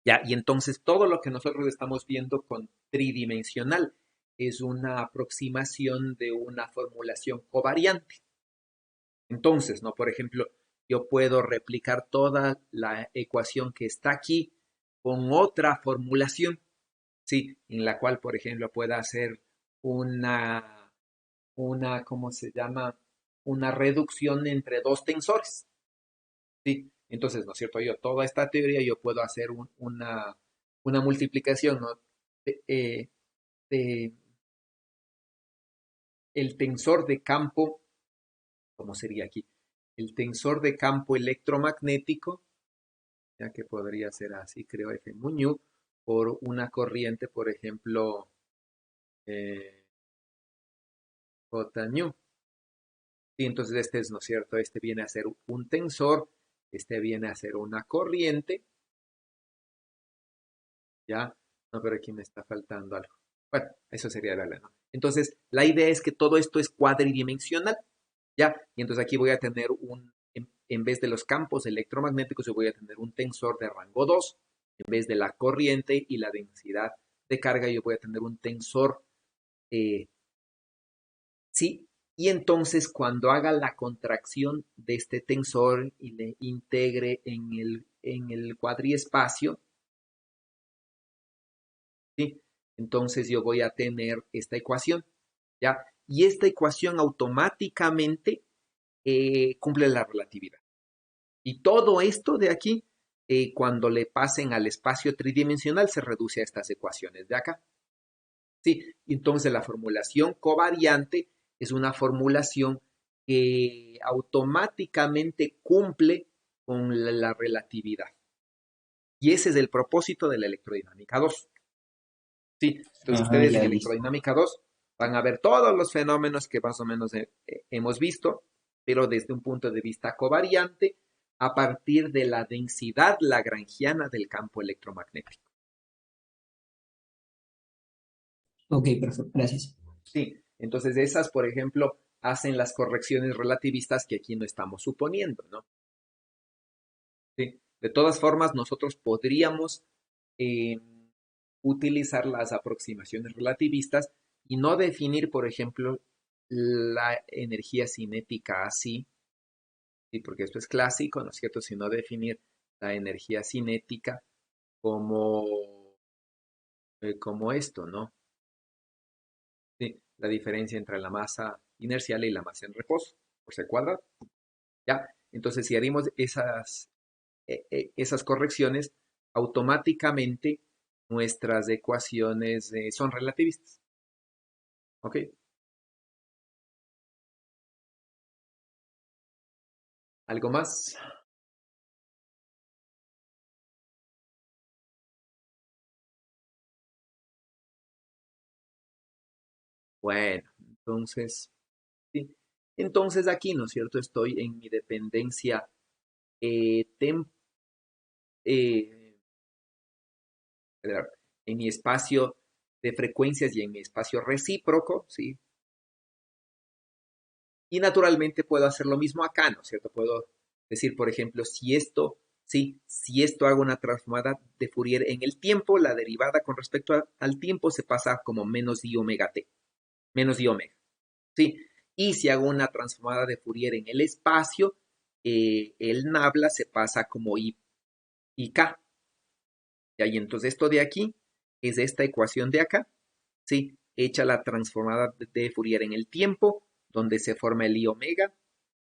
A: ¿ya? Y entonces todo lo que nosotros estamos viendo con tridimensional es una aproximación de una formulación covariante. Entonces, ¿no? Por ejemplo, yo puedo replicar toda la ecuación que está aquí con otra formulación, ¿sí? En la cual, por ejemplo, pueda hacer ¿cómo se llama? Una reducción entre dos tensores, ¿sí? Entonces, ¿no es cierto? Yo, toda esta teoría, yo puedo hacer una multiplicación, ¿no? De, de el tensor de campo, ¿cómo sería aquí? El tensor de campo electromagnético, ya que podría ser así, creo, F mu nu, por una corriente, por ejemplo, eh, J nu. Y entonces este es, ¿no es cierto? Este viene a ser un tensor, este viene a ser una corriente, ¿ya? No, pero aquí me está faltando algo. Bueno, eso sería la ¿no? Entonces, la idea es que todo esto es cuadridimensional, ¿ya? Y entonces aquí voy a tener en vez de los campos electromagnéticos, yo voy a tener un tensor de rango 2. En vez de la corriente y la densidad de carga, yo voy a tener un tensor, eh, ¿sí? Y entonces cuando haga la contracción de este tensor y le integre en el cuadriespacio, entonces yo voy a tener esta ecuación, ¿ya? Y esta ecuación automáticamente cumple la relatividad. Y todo esto de aquí, cuando le pasen al espacio tridimensional, se reduce a estas ecuaciones de acá. Sí, entonces la formulación covariante es una formulación que automáticamente cumple con la relatividad. Y ese es el propósito de la electrodinámica 2. Sí, entonces
C: Ajá,
A: ustedes en
C: ya listo.
A: electrodinámica 2 van a ver todos los fenómenos que más o menos hemos visto, pero desde un punto de vista covariante, a partir de la densidad lagrangiana del campo electromagnético.
C: Ok, perfecto, gracias.
A: Sí, entonces esas, por ejemplo, hacen las correcciones relativistas que aquí no estamos suponiendo, ¿no? Sí. De todas formas, nosotros podríamos eh, utilizar las aproximaciones relativistas y no definir, por ejemplo, la energía cinética así, ¿sí? Porque esto es clásico, ¿no es cierto? Sino definir la energía cinética como, como esto, ¿no? Sí, la diferencia entre la masa inercial y la masa en reposo, por c cuadrado. ¿Ya? Entonces, si haríamos esas correcciones, automáticamente nuestras ecuaciones son relativistas. ¿Ok? ¿Algo más? Bueno, entonces, sí. Entonces aquí, ¿no es cierto? Estoy en mi dependencia eh, tem- eh, en mi espacio de frecuencias y en mi espacio recíproco, ¿sí? Y naturalmente puedo hacer lo mismo acá, ¿no es cierto? Puedo decir, por ejemplo, si esto, sí, si esto hago una transformada de Fourier en el tiempo, la derivada con respecto al tiempo se pasa como menos i omega t, menos i omega, ¿sí? Y si hago una transformada de Fourier en el espacio, el nabla se pasa como i k. Y entonces esto de aquí es esta ecuación de acá, ¿sí? Hecha la transformada de Fourier en el tiempo, donde se forma el i omega,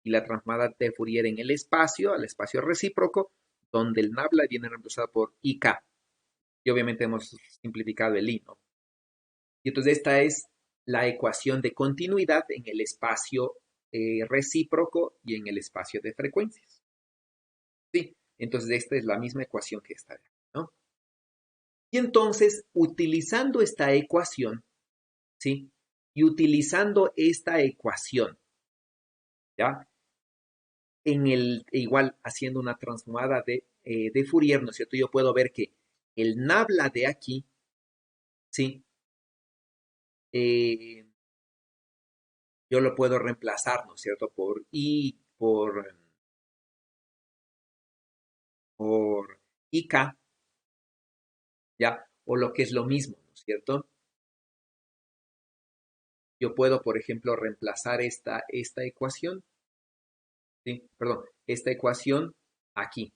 A: y la transformada de Fourier en el espacio, al espacio recíproco, donde el nabla viene reemplazado por ik. Y obviamente hemos simplificado el i, ¿no? Y entonces esta es la ecuación de continuidad en el espacio recíproco y en el espacio de frecuencias. Sí, entonces esta es la misma ecuación que esta, ¿no? Y entonces, utilizando esta ecuación, ¿sí? Y utilizando esta ecuación, ¿ya? Igual haciendo una transformada de Fourier, ¿no es cierto? Yo puedo ver que el nabla de aquí, ¿sí? Eh, yo lo puedo reemplazar, ¿no es cierto? Por IK, ¿ya? O lo que es lo mismo, ¿no es cierto? Yo puedo, por ejemplo, reemplazar esta ecuación, ¿sí? Perdón, esta ecuación aquí,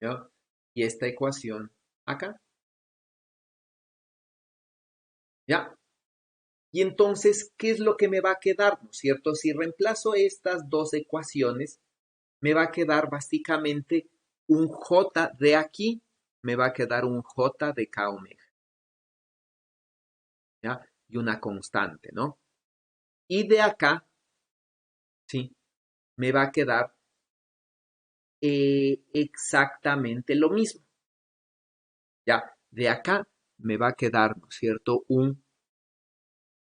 A: ¿ya? Y esta ecuación acá, ¿ya? Y entonces, ¿qué es lo que me va a quedar? ¿No es cierto? Si reemplazo estas dos ecuaciones, me va a quedar básicamente un J de aquí, me va a quedar un J de K omega, ¿ya? Y una constante, ¿no? Y de acá, ¿sí? Me va a quedar exactamente lo mismo, ¿ya? De acá me va a quedar, ¿no es cierto? Un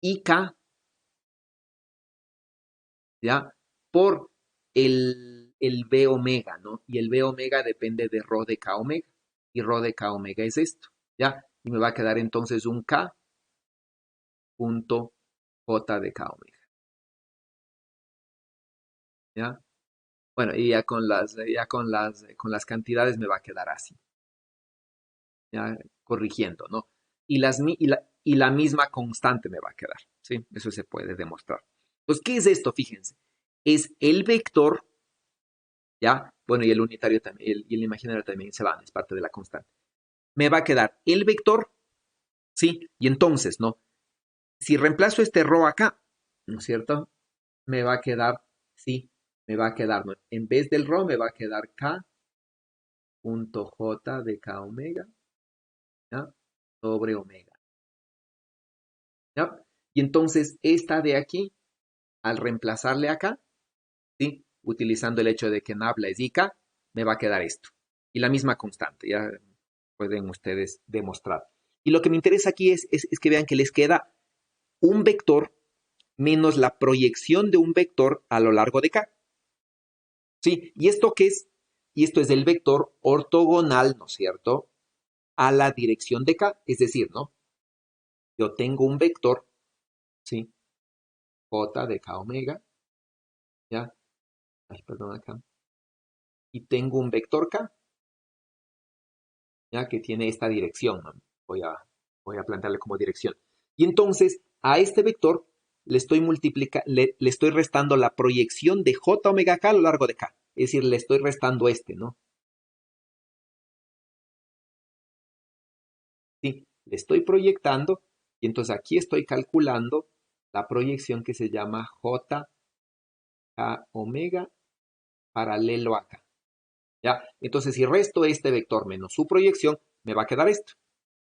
A: IK, ¿ya? Por el B omega, ¿no? Y el B omega depende de rho de K omega. Y rho de K omega es esto, ¿ya? Y me va a quedar entonces un K punto J de K omega, ¿ya? Bueno, y ya con las cantidades me va a quedar así, ¿ya? Corrigiendo, ¿no? Y la misma constante me va a quedar, ¿sí? Eso se puede demostrar. Entonces, ¿qué es esto? Fíjense. Es el vector, ¿ya? Bueno, y el unitario también, y el imaginario también se van, es parte de la constante. me va a quedar el vector, ¿sí? Y entonces, ¿no? Si reemplazo este rho acá, ¿no es cierto? Me va a quedar, sí, me va a quedar, ¿no? En vez del rho me va a quedar K punto J de K omega, ¿ya? Sobre omega, ¿ya? Y entonces esta de aquí, al reemplazarle acá, ¿sí? Utilizando el hecho de que en habla es IK, me va a quedar esto. Y la misma constante, ya pueden ustedes demostrar. Y lo que me interesa aquí es que vean que les queda un vector menos la proyección de un vector a lo largo de K. ¿Sí? ¿Y esto qué es? Y esto es el vector ortogonal, ¿no es cierto?, a la dirección de K. Es decir, ¿no? Yo tengo un vector, ¿sí? J de K omega, ¿ya? Ay, perdón acá. Y tengo un vector K, ¿ya? Que tiene esta dirección, ¿no? Voy a plantearle como dirección. Y entonces, a este vector le estoy restando la proyección de J omega K a lo largo de K. Es decir, le estoy restando este, ¿no? Sí, le estoy proyectando y entonces aquí estoy calculando la proyección que se llama J K omega paralelo a K. ¿Ya? Entonces, si resto este vector menos su proyección, me va a quedar esto.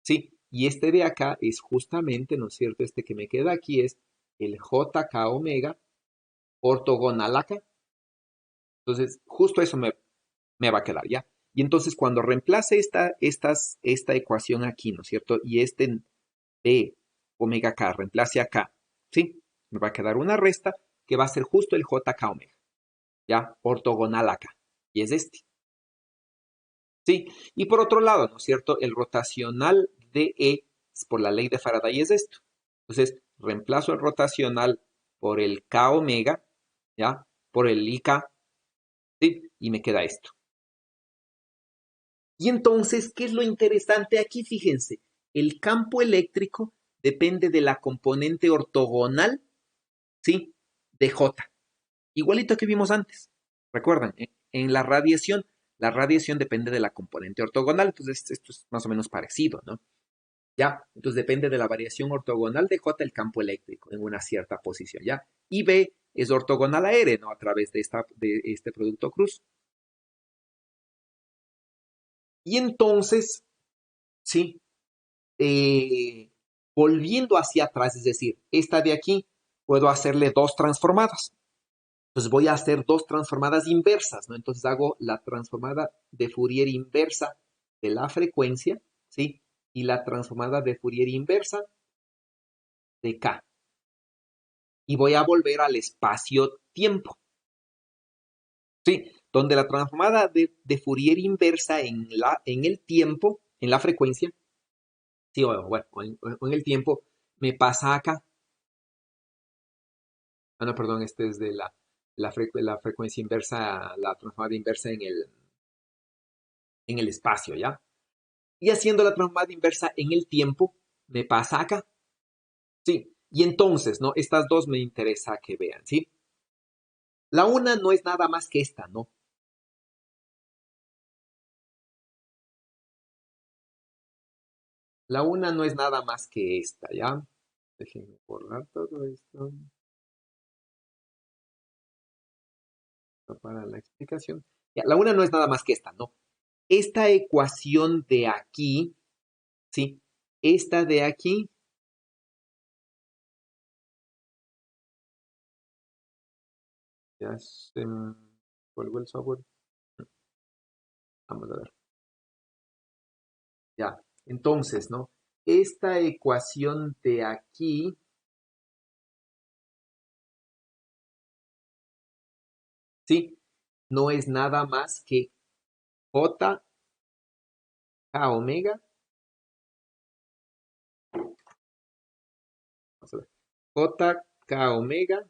A: ¿Sí? Y este de acá es justamente, ¿no es cierto? Este que me queda aquí es el JK omega ortogonal a K. Entonces, justo eso me va a quedar, ¿ya? Y entonces, cuando reemplace esta ecuación aquí, ¿no es cierto? Y este B omega K reemplace acá, ¿sí? Me va a quedar una resta que va a ser justo el JK omega, ¿ya? Ortogonal acá. Y es este. ¿Sí? Y por otro lado, ¿no es cierto? El rotacional de E por la ley de Faraday es esto. Entonces, reemplazo el rotacional por el K omega, ¿ya? Por el IK, ¿sí? Y me queda esto. Y entonces, ¿qué es lo interesante aquí? Fíjense, el campo eléctrico depende de la componente ortogonal, ¿sí? De J. Igualito que vimos antes. Recuerdan, en la radiación depende de la componente ortogonal, entonces esto es más o menos parecido, ¿no? Ya, entonces depende de la variación ortogonal de J el campo eléctrico en una cierta posición, ¿ya? Y B es ortogonal a R, ¿no? A través de este producto cruz. Y entonces, sí, volviendo hacia atrás, es decir, esta de aquí, puedo hacerle dos transformadas. Entonces voy a hacer dos transformadas inversas, ¿no? Entonces hago la transformada de Fourier inversa de la frecuencia, ¿sí? Y la transformada de Fourier inversa de K. Y voy a volver al espacio-tiempo, ¿sí? Donde la transformada de Fourier inversa en el tiempo, en la frecuencia, sí, bueno, o en el tiempo, me pasa acá. Ah, no, perdón, este es de la frecuencia inversa, la transformada inversa en el espacio, ¿ya? Y haciendo la transformada inversa en el tiempo, me pasa acá. Sí. Y entonces, ¿no? Estas dos me interesa que vean, ¿sí? La una no es nada más que esta, ¿no? La una no es nada más que esta, ¿ya? Déjenme borrar todo esto para la explicación. Ya, la una no es nada más que esta, ¿no? Esta ecuación de aquí, ¿sí? Esta de aquí, ya se me colgó el software. Vamos a ver. Ya, entonces, ¿no? Esta ecuación de aquí, ¿sí? No es nada más que J K omega, vamos a ver, J K omega,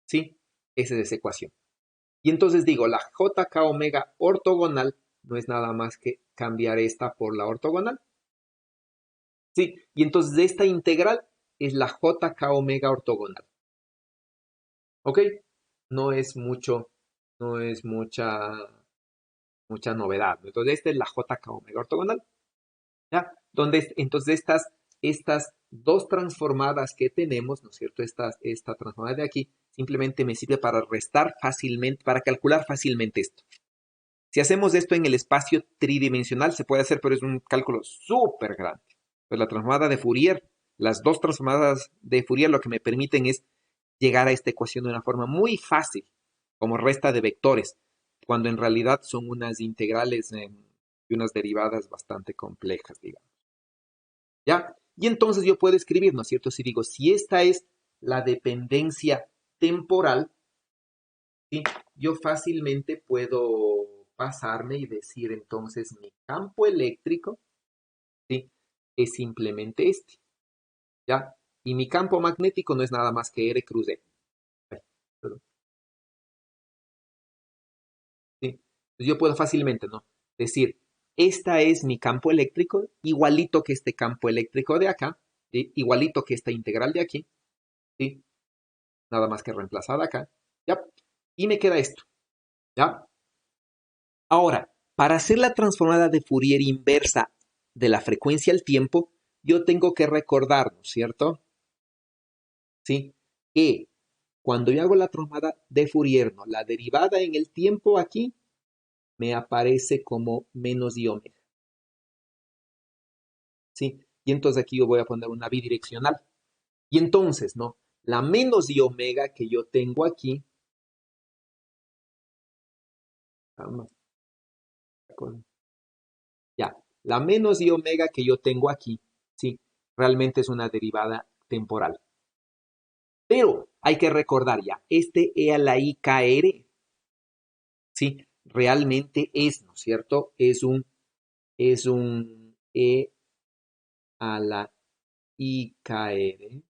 A: ¿sí? Esa es esa ecuación. Y entonces digo, la J K omega ortogonal no es nada más que cambiar esta por la ortogonal, ¿sí? Y entonces de esta integral es la J K omega ortogonal, ¿ok? No es mucho, no es mucha mucha novedad, ¿no? Entonces, esta es la JK omega ortogonal, ¿ya? Entonces, estas dos transformadas que tenemos, ¿no es cierto? Esta transformada de aquí, simplemente me sirve para restar fácilmente, para calcular fácilmente esto. Si hacemos esto en el espacio tridimensional, se puede hacer, pero es un cálculo súper grande. Pues la transformada de Fourier, las dos transformadas de Fourier lo que me permiten es llegar a esta ecuación de una forma muy fácil, como resta de vectores, cuando en realidad son unas integrales y unas derivadas bastante complejas, digamos. ¿Ya? Y entonces yo puedo escribir, ¿no es cierto? Si digo, si esta es la dependencia temporal, ¿sí? Yo fácilmente puedo pasarme y decir entonces mi campo eléctrico, ¿sí? Es simplemente este, ¿ya? Y mi campo magnético no es nada más que R cruz E. Ay, perdón, ¿sí? Entonces yo puedo fácilmente, ¿no? Decir, esta es mi campo eléctrico, igualito que este campo eléctrico de acá, ¿sí? Igualito que esta integral de aquí, ¿sí? Nada más que reemplazada acá, ¿ya? Y me queda esto, ¿ya? Ahora, para hacer la transformada de Fourier inversa de la frecuencia al tiempo, yo tengo que recordar, ¿no es cierto? ¿Sí? Que cuando yo hago la transformada de Fourier, ¿no? La derivada en el tiempo aquí me aparece como menos i omega, ¿sí? Y entonces aquí yo voy a poner una bidireccional. Y entonces, ¿no? La menos i omega que yo tengo aquí, ya, la menos i omega que yo tengo aquí, ¿sí? Realmente es una derivada temporal. Pero hay que recordar ya, este e a la i kr, ¿sí? Realmente es, ¿no es cierto? Es un e a la i kr,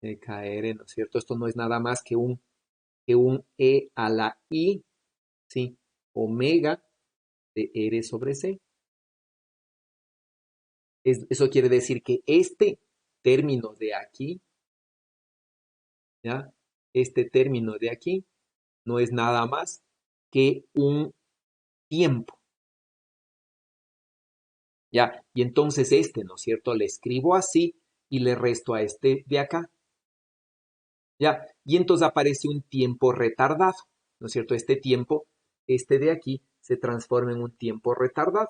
A: ¿no es cierto? Esto no es nada más que un e a la i, ¿sí? Omega de r sobre c. Eso quiere decir que este término de aquí, ¿ya? Este término de aquí no es nada más que un tiempo, ¿ya? Y entonces ¿no es cierto? Le escribo así y le resto a este de acá, ¿ya? Y entonces aparece un tiempo retardado, ¿no es cierto? Este tiempo, este de aquí, se transforma en un tiempo retardado,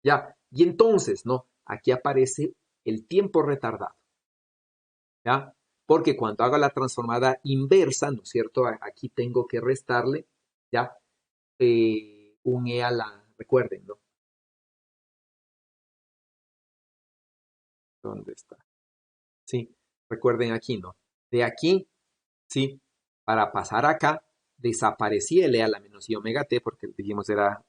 A: ¿ya? Y entonces, ¿no? Aquí aparece el tiempo retardado, ¿ya? Porque cuando hago la transformada inversa, ¿no es cierto? Aquí tengo que restarle, ¿ya? Un e a la, recuerden, ¿no? ¿Dónde está? Sí, recuerden aquí, ¿no? De aquí, ¿sí? Para pasar acá, desaparecía el e a la menos i omega t, porque dijimos era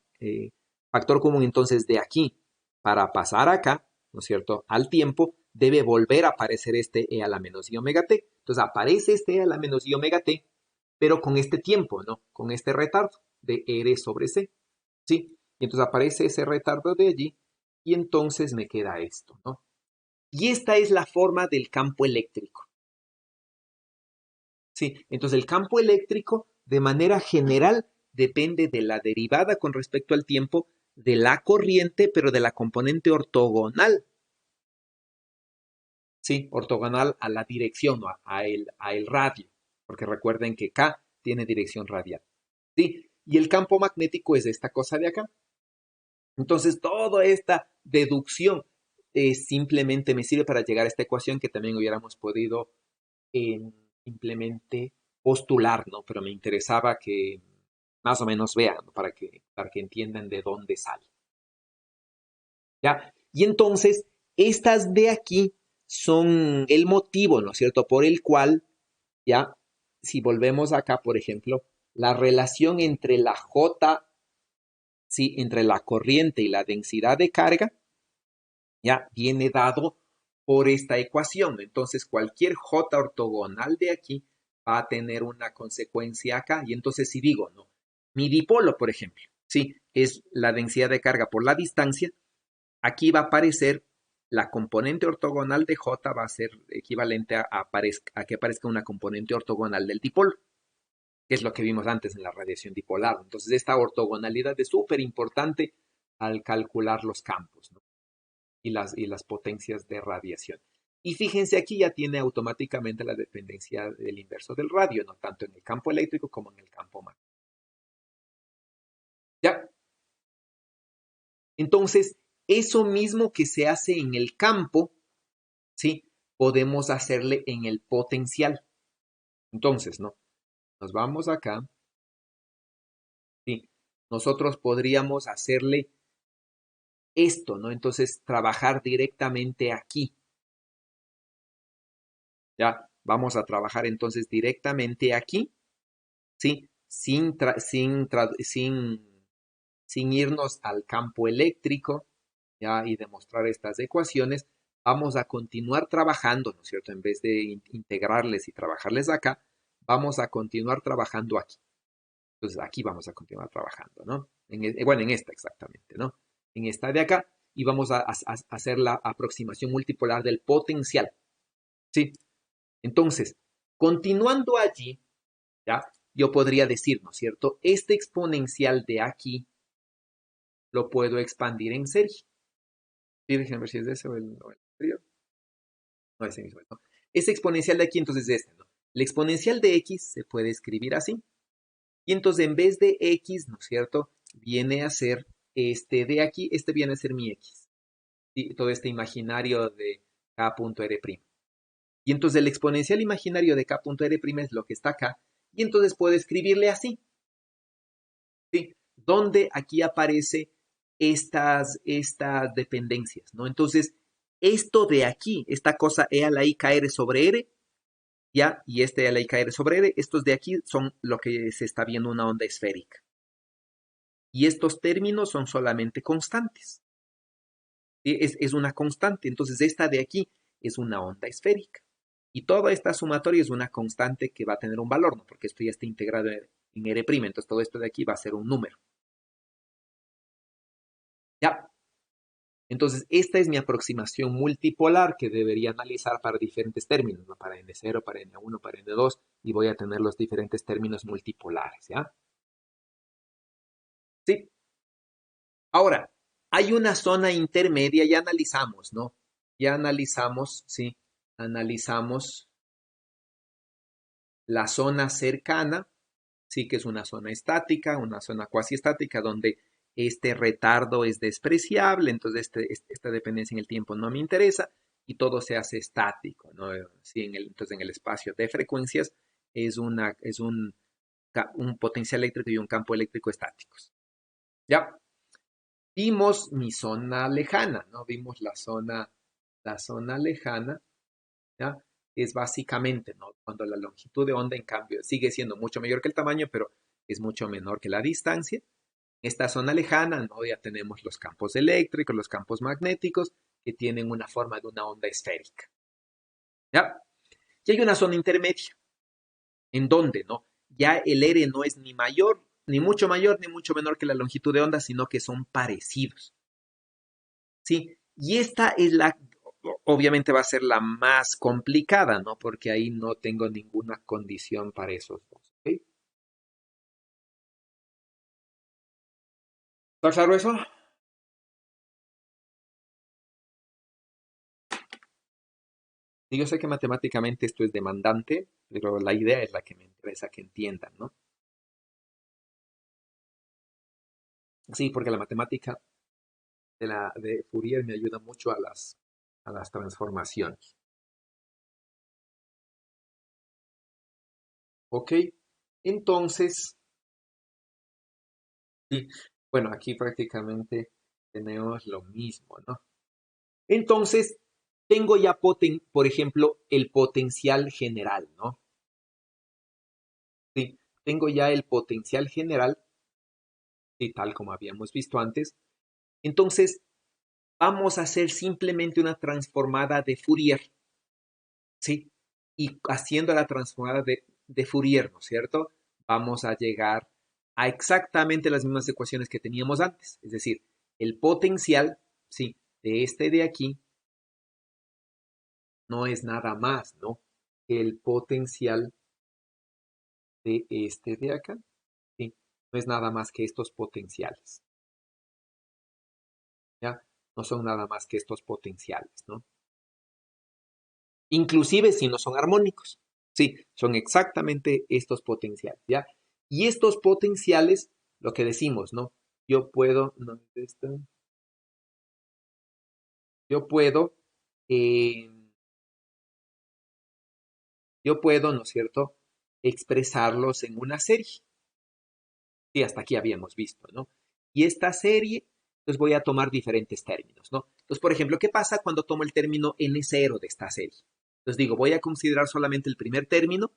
A: factor común. Entonces, de aquí, para pasar acá, ¿no es cierto? Al tiempo, debe volver a aparecer este e a la menos i omega t. Entonces, aparece este e a la menos i omega t, pero con este tiempo, ¿no? Con este retardo de r sobre c, ¿sí? Y entonces aparece ese retardo de allí, y entonces me queda esto, ¿no? Y esta es la forma del campo eléctrico. Sí, entonces el campo eléctrico de manera general depende de la derivada con respecto al tiempo de la corriente, pero de la componente ortogonal. Sí, ortogonal a la dirección, o a el radio, porque recuerden que K tiene dirección radial. Sí, y el campo magnético es esta cosa de acá. Entonces, toda esta deducción simplemente me sirve para llegar a esta ecuación que también hubiéramos podido simplemente postular, ¿no? Pero me interesaba que más o menos vean, ¿no? para que entiendan de dónde sale. ¿Ya? Y entonces, estas de aquí son el motivo, ¿no es cierto?, por el cual, ya, si volvemos acá, por ejemplo, la relación entre la J, sí, entre la corriente y la densidad de carga, ya, viene dado por esta ecuación. Entonces, cualquier J ortogonal de aquí va a tener una consecuencia acá. Y entonces, si digo, no, mi dipolo, por ejemplo, sí, es la densidad de carga por la distancia, aquí va a aparecer la componente ortogonal de J va a ser equivalente a que aparezca una componente ortogonal del dipolo. que es lo que vimos antes en la radiación dipolar. Entonces, esta ortogonalidad es súper importante al calcular los campos, ¿no? y las potencias de radiación. Y fíjense, aquí ya tiene automáticamente la dependencia del inverso del radio, ¿no? Tanto en el campo eléctrico como en el campo magnético. ¿Ya? Entonces, eso mismo que se hace en el campo, ¿sí? Podemos hacerle en el potencial. Entonces, ¿no? Nos vamos acá, ¿sí? Nosotros podríamos hacerle esto, ¿no? Entonces, trabajar directamente aquí. ¿Ya? Vamos a trabajar entonces directamente aquí, ¿sí? Sin irnos al campo eléctrico, ¿ya? Y demostrar estas ecuaciones, vamos a continuar trabajando, ¿no es cierto? En vez de integrarles y trabajarles acá, vamos a continuar trabajando aquí. Entonces, aquí vamos a continuar trabajando, ¿no? Bueno, en esta exactamente, ¿no? En esta de acá, y vamos a hacer la aproximación multipolar del potencial, ¿sí? Entonces, continuando allí, ¿ya? Yo podría decir, ¿no es cierto? Este exponencial de aquí lo puedo expandir en serie. Sí, déjenme ver si es ese o el anterior. No, ese mismo, ¿no? Ese exponencial de aquí, entonces es este, ¿no? El exponencial de x se puede escribir así. Y entonces en vez de x, ¿no es cierto? Viene a ser este de aquí, este viene a ser mi x. ¿Sí? Todo este imaginario de k.r'. Y entonces el exponencial imaginario de k.r' es lo que está acá. Y entonces puedo escribirle así, ¿sí? Donde aquí aparece estas dependencias, ¿no? Entonces, esto de aquí, esta cosa E a la I KR sobre R, ¿ya? Y este E a la I KR sobre R, estos de aquí son lo que se está viendo una onda esférica. Y estos términos son solamente constantes. ¿Sí? Es una constante. Entonces, esta de aquí es una onda esférica. Y toda esta sumatoria es una constante que va a tener un valor, ¿no? Porque esto ya está integrado en R', entonces todo esto de aquí va a ser un número. ¿Ya? Entonces, esta es mi aproximación multipolar que debería analizar para diferentes términos, ¿no? Para N0, para N1, para N2, y voy a tener los diferentes términos multipolares, ¿ya? Sí. Ahora, hay una zona intermedia, ya analizamos, ¿no? Ya analizamos, sí, analizamos la zona cercana, sí que es una zona estática, una zona cuasi estática, donde este retardo es despreciable, entonces esta dependencia en el tiempo no me interesa y todo se hace estático, ¿no? Sí, entonces en el espacio de frecuencias es un potencial eléctrico y un campo eléctrico estáticos. Ya vimos mi zona lejana, ¿no? Vimos la zona lejana, ¿ya? Es básicamente, ¿no? Cuando la longitud de onda, en cambio, sigue siendo mucho mayor que el tamaño, pero es mucho menor que la distancia. Esta zona lejana, ¿no? Ya tenemos los campos eléctricos, los campos magnéticos, que tienen una forma de una onda esférica. ¿Ya? Y hay una zona intermedia, en donde, ¿no? Ya el R no es ni mayor, ni mucho mayor, ni mucho menor que la longitud de onda, sino que son parecidos. ¿Sí? Y esta es obviamente va a ser la más complicada, ¿no? Porque ahí no tengo ninguna condición para esos dos. ¿Ok? ¿Está claro eso? Y yo sé que matemáticamente esto es demandante, pero la idea es la que me interesa que entiendan, ¿no? Sí, porque la matemática de Fourier me ayuda mucho a las transformaciones. ¿Ok? Entonces, sí, bueno, aquí prácticamente tenemos lo mismo, ¿no? Entonces, tengo ya, por ejemplo, el potencial general, ¿no? Sí, tengo ya el potencial general, y tal como habíamos visto antes. Entonces, vamos a hacer simplemente una transformada de Fourier, ¿sí? Y haciendo la transformada de Fourier, ¿no es cierto? Vamos a llegar a exactamente las mismas ecuaciones que teníamos antes. Es decir, el potencial, ¿sí? De este de aquí no es nada más, ¿no? Que el potencial de este de acá, ¿sí? No es nada más que estos potenciales, ¿ya? No son nada más que estos potenciales, ¿no? Inclusive si no son armónicos, sí, son exactamente estos potenciales, ¿ya? Y estos potenciales, lo que decimos, ¿no? Yo puedo, no, yo puedo, eh, yo puedo, ¿no es cierto?, expresarlos en una serie. Sí, hasta aquí habíamos visto, ¿no? Y esta serie, pues voy a tomar diferentes términos, ¿no? Entonces, por ejemplo, ¿qué pasa cuando tomo el término n0 de esta serie? Entonces digo, voy a considerar solamente el primer término,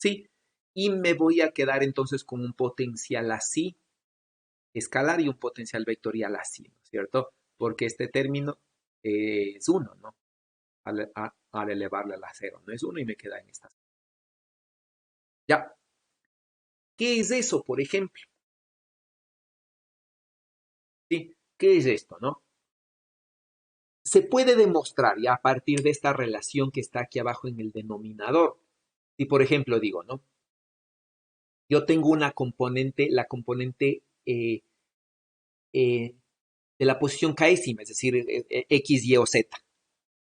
A: ¿sí? Y me voy a quedar entonces con un potencial así, escalar y un potencial vectorial así, ¿no es cierto? Porque este término es 1, ¿no? Al elevarle a la 0, no es 1 y me queda en esta. Ya, ¿qué es eso, por ejemplo? ¿Sí? ¿Qué es esto, no? Se puede demostrar ya a partir de esta relación que está aquí abajo en el denominador. Si, por ejemplo, digo, ¿no? Yo tengo una componente, la componente eh, de la posición késima, es decir, x, y o z,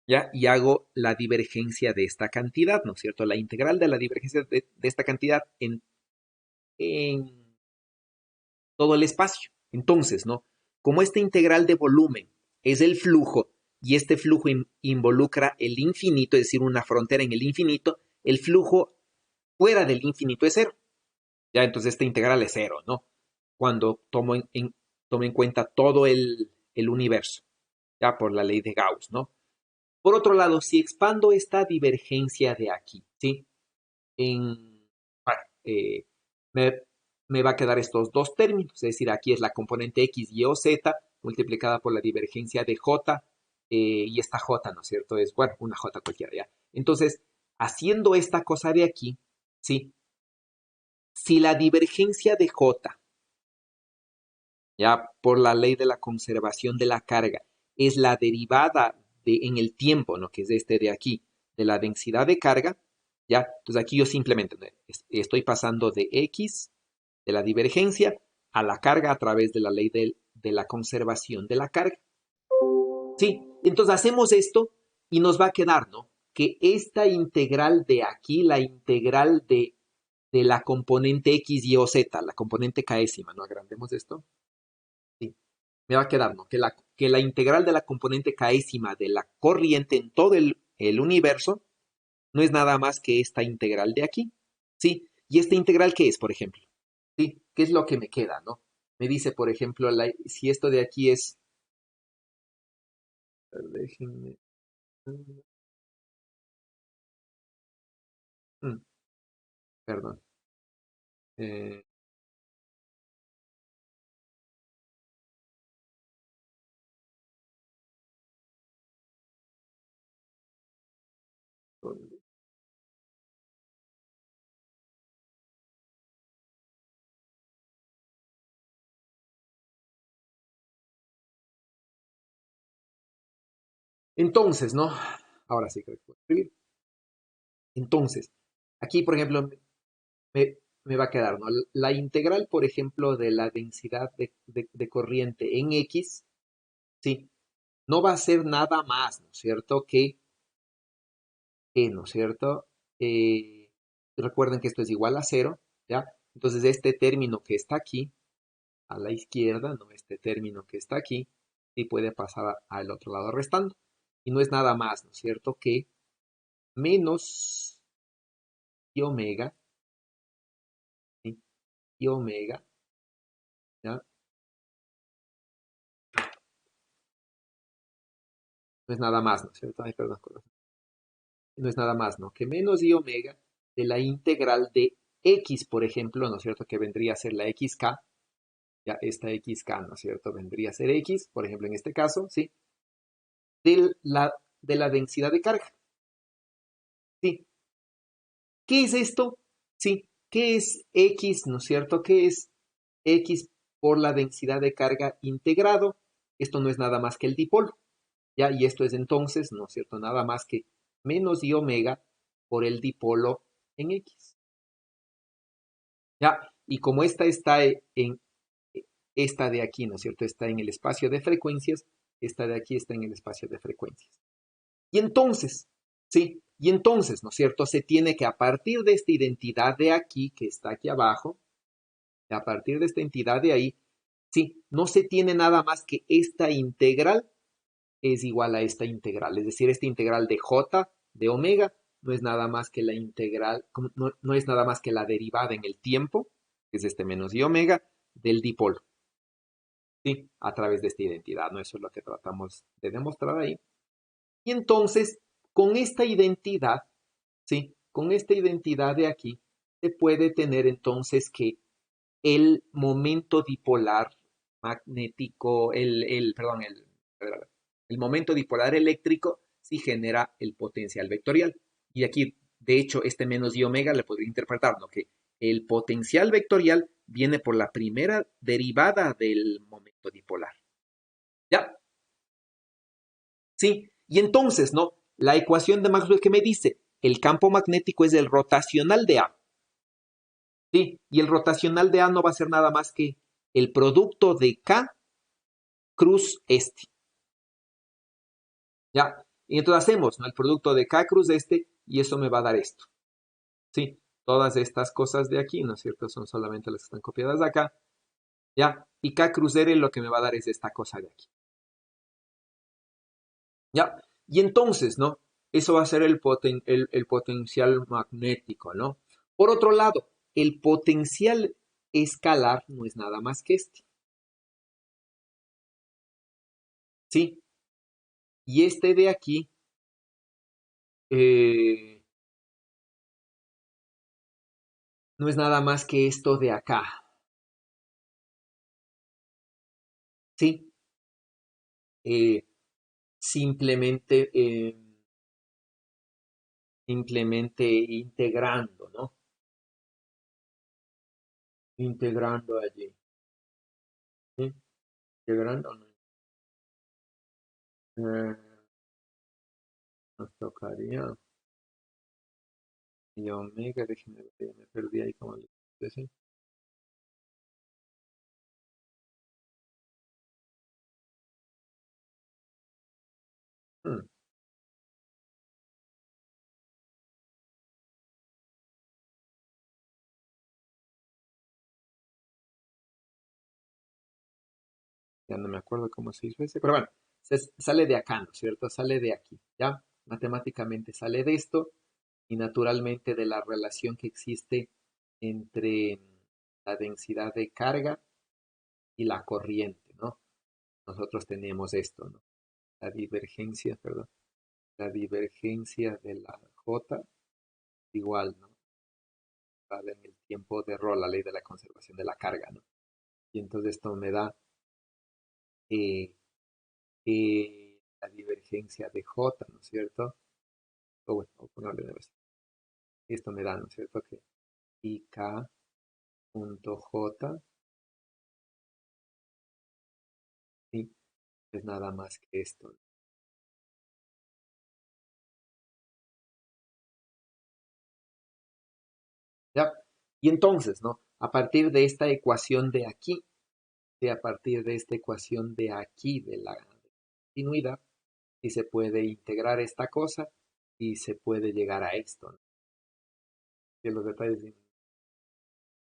A: ¿ya? Y hago la divergencia de esta cantidad, ¿no es cierto? La integral de la divergencia de esta cantidad en todo el espacio. Entonces, ¿no? Como esta integral de volumen es el flujo y este flujo involucra el infinito, es decir, una frontera en el infinito, el flujo fuera del infinito es cero. Ya, entonces esta integral es cero, ¿no? Cuando tomo en cuenta todo el universo, ya por la ley de Gauss, ¿no? Por otro lado, si expando esta divergencia de aquí, ¿sí? Bueno, me, me va a quedar estos dos términos, es decir, aquí es la componente x, y o z multiplicada por la divergencia de j, y esta j, ¿no es cierto? Es, bueno, una j cualquiera, ¿ya? Entonces, haciendo esta cosa de aquí, ¿sí? Si la divergencia de j, ya por la ley de la conservación de la carga, es la derivada en el tiempo, ¿no? Que es este de aquí, de la densidad de carga, ¿ya? Entonces aquí yo simplemente estoy pasando de x, de la divergencia, a la carga a través de la ley de la conservación de la carga. Sí, entonces hacemos esto y nos va a quedar, ¿no? Que esta integral de aquí, la integral de la componente x, y o z, la componente késima, ¿no? Agrandemos esto. Sí, me va a quedar, ¿no? Que la integral de la componente késima de la corriente en todo el universo no es nada más que esta integral de aquí, ¿sí? ¿Y esta integral qué es, por ejemplo? ¿Sí? ¿Qué es lo que me queda, no? Me dice, por ejemplo, si esto de aquí es... Déjenme... perdón. Eh, entonces, ¿no? Ahora sí creo que puedo escribir. Entonces, aquí, por ejemplo, me va a quedar, ¿no? La integral, por ejemplo, de la densidad de corriente en X, ¿sí? No va a ser nada más, ¿no es cierto? ¿No es cierto? Recuerden que esto es igual a cero, ¿ya? Entonces, este término que está aquí, a la izquierda, ¿no? Este término que está aquí, sí puede pasar al otro lado restando. Y no es nada más, ¿no es cierto? Que menos y omega, ¿sí? Y omega, ¿ya? No es nada más, ¿no es cierto? Ay, perdón, corazón. No es nada más, ¿no? Que menos y omega de la integral de x, por ejemplo, ¿no es cierto? Que vendría a ser la xk, ya esta xk, ¿no es cierto? Vendría a ser x, por ejemplo, en este caso, ¿sí? De la densidad de carga, ¿sí? ¿Qué es esto? Sí, ¿qué es x, ¿no es cierto? ¿Qué es x por la densidad de carga integrado? Esto no es nada más que el dipolo, ¿ya? Y esto es entonces, ¿no es cierto? Nada más que menos y omega por el dipolo en x. ¿Ya? Y como esta está en esta de aquí, ¿no es cierto? Está en el espacio de frecuencias, esta de aquí está en el espacio de frecuencias. Y entonces, sí, y entonces, ¿no es cierto? Se tiene que a partir de esta identidad de aquí, que está aquí abajo, a partir de esta entidad de ahí, sí, no se tiene nada más que esta integral es igual a esta integral. Es decir, esta integral de j de omega no es nada más que la integral, no es nada más que la derivada en el tiempo, que es este menos y omega, del dipolo. ¿Sí? A través de esta identidad, ¿no? Eso es lo que tratamos de demostrar ahí. Y entonces, con esta identidad, ¿sí? Con esta identidad de aquí, se puede tener entonces que el momento dipolar magnético, el momento dipolar eléctrico sí genera el potencial vectorial. Y aquí, de hecho, este menos y omega le podría interpretar, ¿no? Que el potencial vectorial viene por la primera derivada del momento dipolar. ¿Ya? Sí. Y entonces, ¿no? La ecuación de Maxwell que me dice, el campo magnético es el rotacional de A. Sí, y el rotacional de A no va a ser nada más que el producto de K cruz este. ¿Ya? Y entonces hacemos, ¿no? El producto de K cruz este y eso me va a dar esto. Sí, todas estas cosas de aquí, ¿no es cierto? Son solamente las que están copiadas de acá. ¿Ya? Y K cruz R lo que me va a dar es esta cosa de aquí. ¿Ya? Y entonces, ¿no? Eso va a ser el potencial magnético, ¿no? Por otro lado, el potencial escalar no es nada más que este. ¿Sí? Y este de aquí no es nada más que esto de acá. ¿Sí? Eh, simplemente, simplemente integrando, ¿no? Integrando allí. ¿Sí? Integrando, ¿no? Eh, nos tocaría. Y omega, déjenme ver, ya me perdí ahí como le decía. Hmm, ya no me acuerdo cómo se hizo ese, pero bueno, sale de acá, ¿no es cierto? Sale de aquí, ¿ya? Matemáticamente sale de esto y naturalmente de la relación que existe entre la densidad de carga y la corriente, ¿no? Nosotros tenemos esto, ¿no? La divergencia, perdón, la divergencia de la J igual, ¿no? Vale en el tiempo de Rolle, la ley de la conservación de la carga, ¿no? Y entonces esto me da eh, la divergencia de J, ¿no es cierto? O bueno, o ponerle una vez. Esto me da, ¿no es cierto? Que IK punto J, ¿sí? Es nada más que esto, ¿no? ¿Ya? Y entonces, ¿no? A partir de esta ecuación de aquí, a partir de esta ecuación de aquí, de la continuidad, y se puede integrar esta cosa y se puede llegar a esto, ¿no? Que los detalles,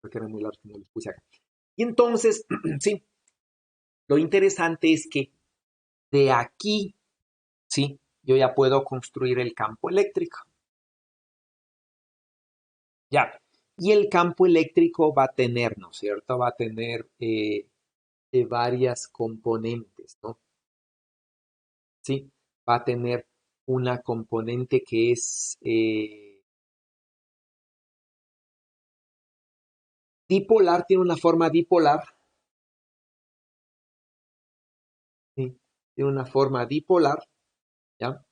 A: porque eran muy largos, como les puse acá. Y entonces, sí, lo interesante es que de aquí, sí, yo ya puedo construir el campo eléctrico. Ya. Y el campo eléctrico va a tener, ¿no es cierto? Va a tener varias componentes, ¿no? Sí, va a tener una componente que es dipolar, tiene una forma dipolar, ¿sí? Tiene una forma dipolar, ¿ya?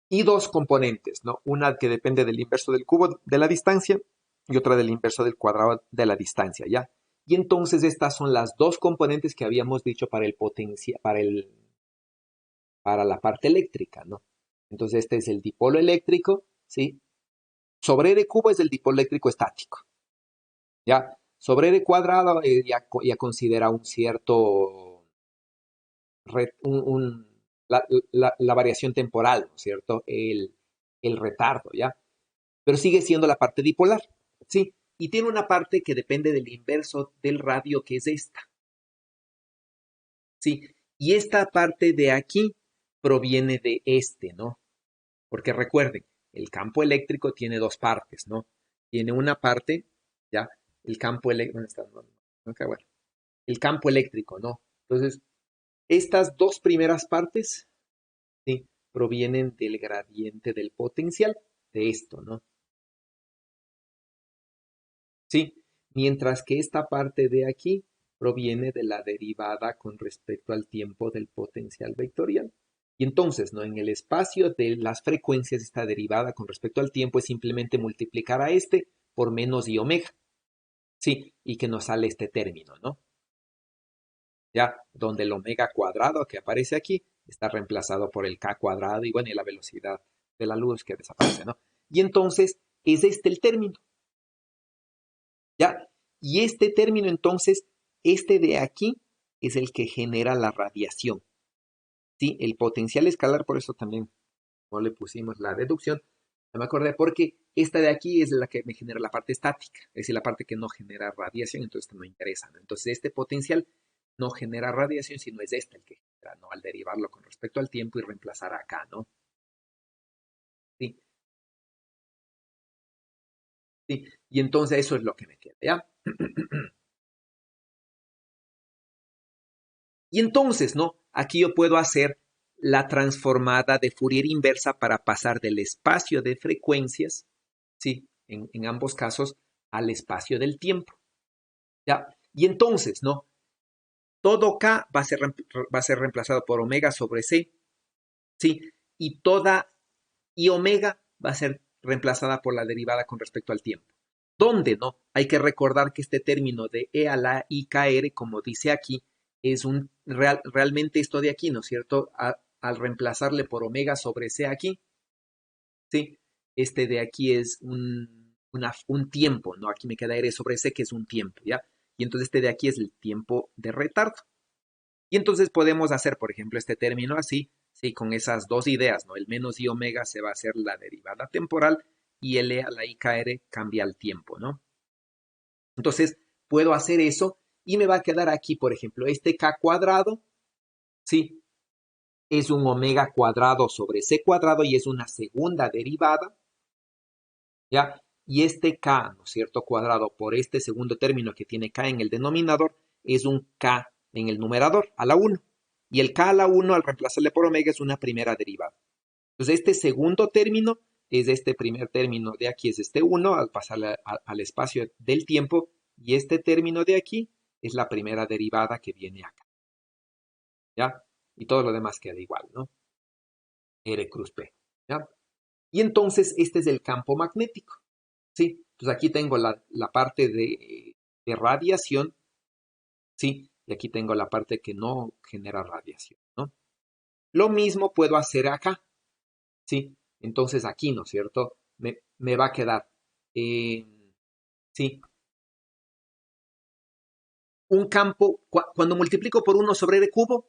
A: Y dos componentes, ¿no? Una que depende del inverso del cubo de la distancia y otra del inverso del cuadrado de la distancia, ¿ya? Y entonces estas son las dos componentes que habíamos dicho para el potencia, para la parte eléctrica, ¿no? Entonces este es el dipolo eléctrico, ¿sí? sobre R cubo es el dipolo eléctrico estático. ¿Ya? Sobre R cuadrado ya considera un cierto, la variación temporal, ¿no es cierto? El retardo, ¿ya? Pero sigue siendo la parte dipolar, ¿sí? Y tiene una parte que depende del inverso del radio, que es esta, ¿sí? Y esta parte de aquí proviene de este, ¿no? Porque recuerden, el campo eléctrico tiene dos partes, ¿no? Tiene una parte, ¿ya? El campo eléctrico, ¿dónde está? No, bueno. El campo eléctrico, ¿no? Entonces, estas dos primeras partes, ¿sí? Provienen del gradiente del potencial de esto, ¿no? ¿Sí? Mientras que esta parte de aquí proviene de la derivada con respecto al tiempo del potencial vectorial. Y entonces, ¿no? En el espacio de las frecuencias, esta derivada con respecto al tiempo es simplemente multiplicar a este por menos i omega. Sí, y que nos sale este término, ¿no? Ya, donde el omega cuadrado que aparece aquí está reemplazado por el k cuadrado y bueno, y la velocidad de la luz que desaparece, ¿no? Y entonces es este el término, ¿ya? Y este término entonces, este de aquí es el que genera la radiación, ¿sí? El potencial escalar, por eso también no le pusimos la deducción, no me acordé, porque esta de aquí es la que me genera la parte estática, es decir, la parte que no genera radiación, entonces no me interesa, ¿no? Entonces este potencial no genera radiación, sino es este el que genera, ¿no? Al derivarlo con respecto al tiempo y reemplazar acá, ¿no? Sí, sí. Y entonces eso es lo que me queda, ¿ya? Y entonces, ¿no? Aquí yo puedo hacer la transformada de Fourier inversa para pasar del espacio de frecuencias, ¿sí? En ambos casos, al espacio del tiempo, ¿ya? Y entonces, ¿no? Todo K va a ser reemplazado por omega sobre C, ¿sí? Y toda I omega va a ser reemplazada por la derivada con respecto al tiempo. ¿Dónde, no? Hay que recordar que este término de E a la IKR, como dice aquí, es realmente esto de aquí, ¿no es cierto? Al reemplazarle por omega sobre C aquí, ¿sí? Este de aquí es un tiempo, ¿no? Aquí me queda R sobre C, que es un tiempo, ¿ya? Y entonces este de aquí es el tiempo de retardo. Y entonces podemos hacer, por ejemplo, este término así, sí, con esas dos ideas, ¿no? El menos i omega se va a hacer la derivada temporal y el e a la IKR cambia el tiempo, ¿no? Entonces, puedo hacer eso y me va a quedar aquí, por ejemplo, este k cuadrado, sí, es un omega cuadrado sobre c cuadrado y es una segunda derivada, ¿ya? Y este k, ¿no es cierto?, cuadrado por este segundo término que tiene k en el denominador, es un k en el numerador, a la 1. Y el k a la 1, al reemplazarle por omega, es una primera derivada. Entonces, este segundo término es este primer término de aquí, es este 1, al pasarle al espacio del tiempo, y este término de aquí es la primera derivada que viene acá, ¿ya? Y todo lo demás queda igual, ¿no? R cruz P, ¿ya? Y entonces, este es el campo magnético, ¿sí? Entonces, aquí tengo la parte de radiación, ¿sí? Y aquí tengo la parte que no genera radiación, ¿no? Lo mismo puedo hacer acá, ¿sí? Entonces aquí, ¿no es cierto? Me va a quedar, eh, ¿sí? Un campo, cuando multiplico por 1 sobre r cubo,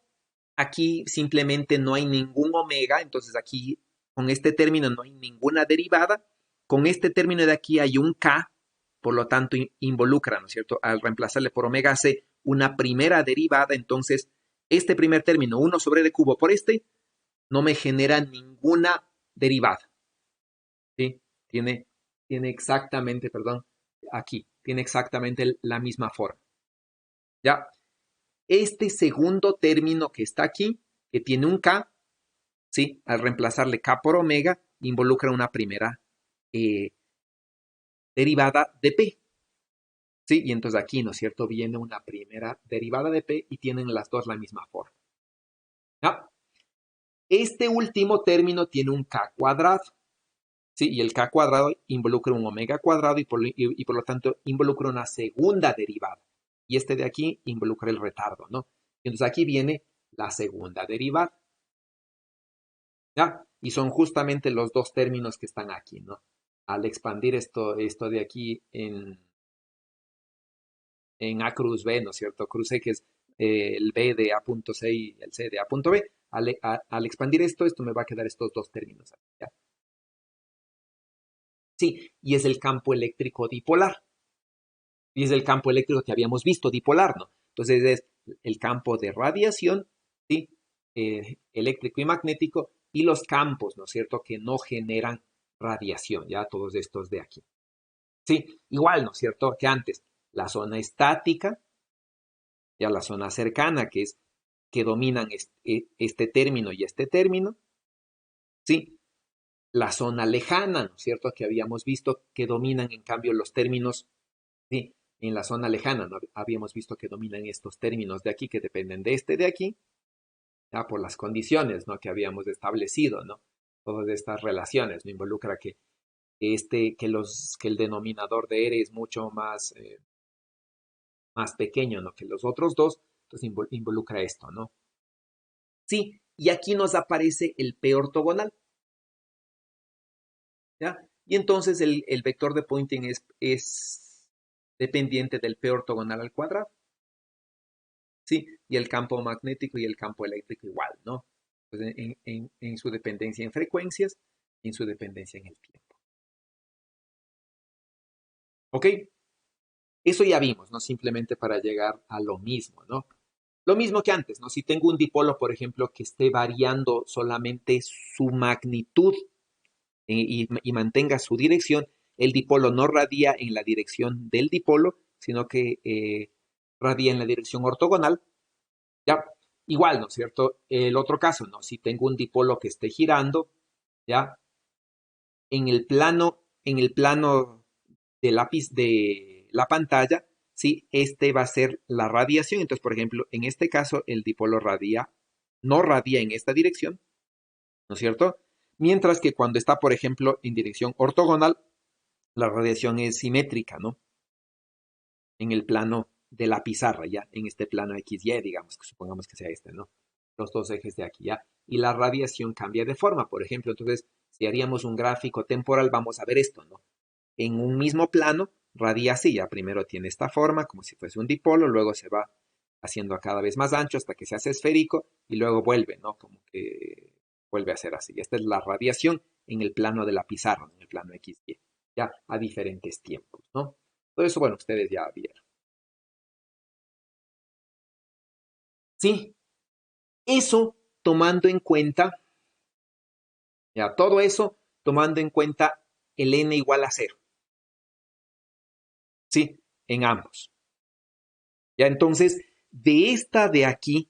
A: aquí simplemente no hay ningún omega, entonces aquí con este término no hay ninguna derivada. Con este término de aquí hay un k, por lo tanto involucra, ¿no es cierto? Al reemplazarle por omega hace una primera derivada, entonces este primer término, 1 sobre r cubo por este, no me genera ninguna derivada, ¿sí? Tiene exactamente, perdón, aquí, tiene exactamente la misma forma, ¿ya? Este segundo término que está aquí, que tiene un K, ¿sí? Al reemplazarle K por omega, involucra una primera eh, derivada de P, ¿sí? Y entonces aquí, ¿no es cierto? Viene una primera derivada de P y tienen las dos la misma forma, ¿ya? Este último término tiene un K cuadrado, ¿sí? Y el K cuadrado involucra un omega cuadrado y por lo tanto involucra una segunda derivada. Y este de aquí involucra el retardo, ¿no? Y entonces aquí viene la segunda derivada, ¿ya? Y son justamente los dos términos que están aquí, ¿no? al expandir esto de aquí en A cruz B, ¿no es cierto? Cruz E, que es el B de A punto C y el C de A punto B. Al expandir esto me va a quedar estos dos términos. ¿Ya? Sí, y es el campo eléctrico dipolar. Y es el campo eléctrico que habíamos visto, dipolar, ¿no? Entonces es el campo de radiación, ¿sí? Eléctrico y magnético, y los campos, ¿no es cierto?, que no generan radiación, ya todos estos de aquí. Sí, igual, ¿no es cierto?, que antes, la zona estática, ya la zona cercana, que dominan este término y este término, sí, la zona lejana, ¿no es cierto?, que habíamos visto que dominan en cambio los términos, sí, en la zona lejana, ¿no? Habíamos visto que dominan estos términos de aquí que dependen de este de aquí, ya por las condiciones, ¿no?, que habíamos establecido, ¿no? Todas estas relaciones, ¿no? Involucra que el denominador de R es mucho más pequeño, ¿no?, que los otros dos, entonces involucra esto, ¿no? Sí, y aquí nos aparece el P ortogonal, ¿ya? Y entonces el vector de Poynting es dependiente del P ortogonal al cuadrado, ¿sí? Y el campo magnético y el campo eléctrico igual, ¿no? Pues en su dependencia en frecuencias y en su dependencia en el tiempo. ¿Ok? Eso ya vimos, ¿no? Simplemente para llegar a lo mismo, ¿no? Lo mismo que antes, ¿no? Si tengo un dipolo, por ejemplo, que esté variando solamente su magnitud y mantenga su dirección, el dipolo no radia en la dirección del dipolo, sino que radia en la dirección ortogonal, ¿ya? Igual, ¿no es cierto? El otro caso, ¿no? Si tengo un dipolo que esté girando, ¿ya? En el plano de lápiz de la pantalla, ¿sí? Este va a ser la radiación. Entonces, por ejemplo, en este caso, el dipolo no radia en esta dirección, ¿no es cierto? Mientras que cuando está, por ejemplo, en dirección ortogonal, la radiación es simétrica, ¿no? En el plano de la pizarra, ya, en este plano XY, digamos, que supongamos que sea este, ¿no? Los dos ejes de aquí, ya. Y la radiación cambia de forma, por ejemplo. Entonces, si haríamos un gráfico temporal, vamos a ver esto, ¿no? En un mismo plano, radia así, ya primero tiene esta forma, como si fuese un dipolo, luego se va haciendo cada vez más ancho hasta que se hace esférico y luego vuelve, ¿no? Como que vuelve a ser así. Esta es la radiación en el plano de la pizarra, en el plano XY, ya a diferentes tiempos, ¿no? Todo eso, bueno, ustedes ya vieron. Sí, eso tomando en cuenta, ya todo eso tomando en cuenta el n igual a 0. Sí, en ambos. Ya entonces, de esta de aquí,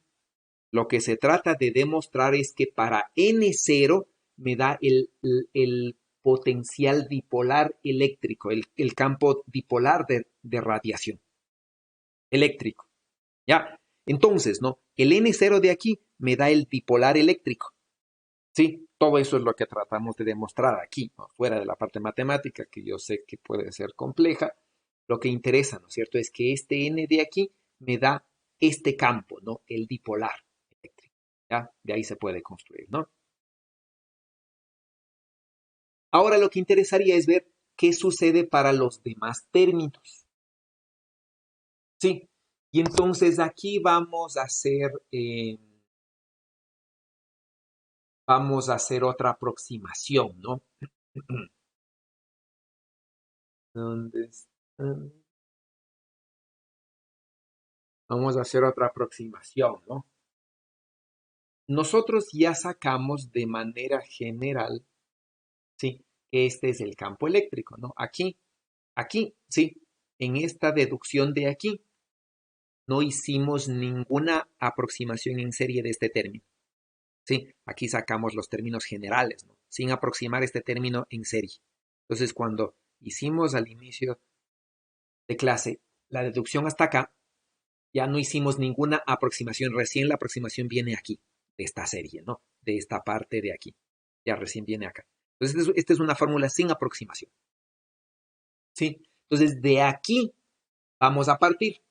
A: lo que se trata de demostrar es que para n0 me da el potencial dipolar eléctrico, el campo dipolar de radiación eléctrico. ¿Ya? Entonces, ¿no? El n0 de aquí me da el dipolar eléctrico. ¿Sí? Todo eso es lo que tratamos de demostrar aquí, ¿no? Fuera de la parte matemática, que yo sé que puede ser compleja. Lo que interesa, ¿no es cierto?, es que este n de aquí me da este campo, ¿no? El dipolar eléctrico. ¿Ya? De ahí se puede construir, ¿no? Ahora lo que interesaría es ver qué sucede para los demás términos. Sí, y entonces aquí vamos a hacer otra aproximación, ¿no? ¿Dónde está? Vamos a hacer otra aproximación, ¿no? Nosotros ya sacamos de manera general, ¿sí?, que este es el campo eléctrico, ¿no? Aquí, sí, en esta deducción de aquí, no hicimos ninguna aproximación en serie de este término. Sí, aquí sacamos los términos generales, ¿no? Sin aproximar este término en serie. Entonces, cuando hicimos al inicio de clase la deducción hasta acá, ya no hicimos ninguna aproximación. Recién la aproximación viene aquí, de esta serie, ¿no? De esta parte de aquí. Ya recién viene acá. Entonces, esta es una fórmula sin aproximación. ¿Sí? Entonces, de aquí vamos a partir.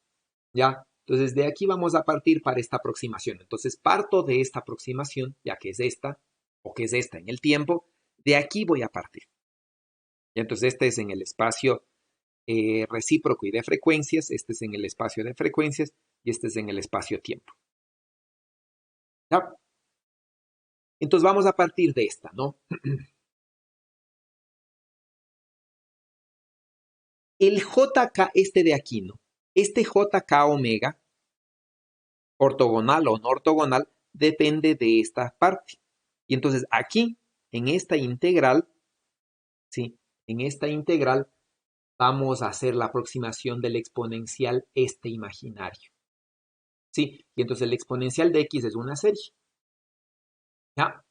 A: ¿Ya? Entonces, de aquí vamos a partir para esta aproximación. Entonces, parto de esta aproximación, ya que es esta, o que es esta en el tiempo, de aquí voy a partir. Y entonces este es en el espacio recíproco y de frecuencias, este es en el espacio de frecuencias y este es en el espacio-tiempo. ¿Ya? Entonces vamos a partir de esta, ¿no? El JK, este de aquí, ¿no? Este JK omega, ortogonal o no ortogonal, depende de esta parte. Y entonces aquí, en esta integral, ¿sí? En esta integral vamos a hacer la aproximación del exponencial este imaginario. ¿Sí? Y entonces el exponencial de x es una serie. ¿Ya?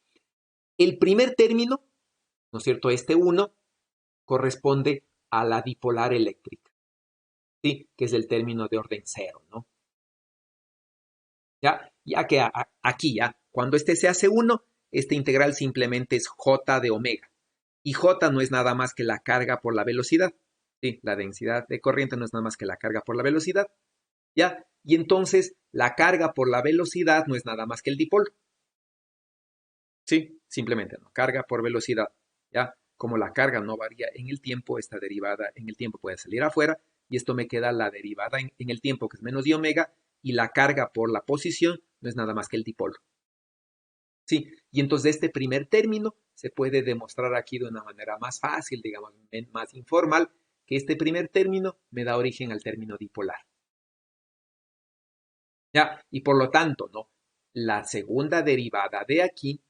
A: El primer término, ¿no es cierto? Este 1 corresponde a la dipolar eléctrica, ¿sí? Que es el término de orden 0, ¿no? Ya que aquí, ya, cuando este se hace 1, este integral simplemente es j de omega. Y j no es nada más que la carga por la velocidad. ¿Sí? La densidad de corriente no es nada más que la carga por la velocidad. ¿Ya? Y entonces la carga por la velocidad no es nada más que el dipolo. ¿Sí? Simplemente, ¿no? Carga por velocidad. ¿Ya? Como la carga no varía en el tiempo, esta derivada en el tiempo puede salir afuera y esto me queda la derivada en el tiempo que es menos de omega y la carga por la posición no es nada más que el dipolo. Sí, y entonces este primer término se puede demostrar aquí de una manera más fácil, digamos, más informal, que este primer término me da origen al término dipolar. ¿Ya? Y por lo tanto, ¿no? La segunda derivada de aquí,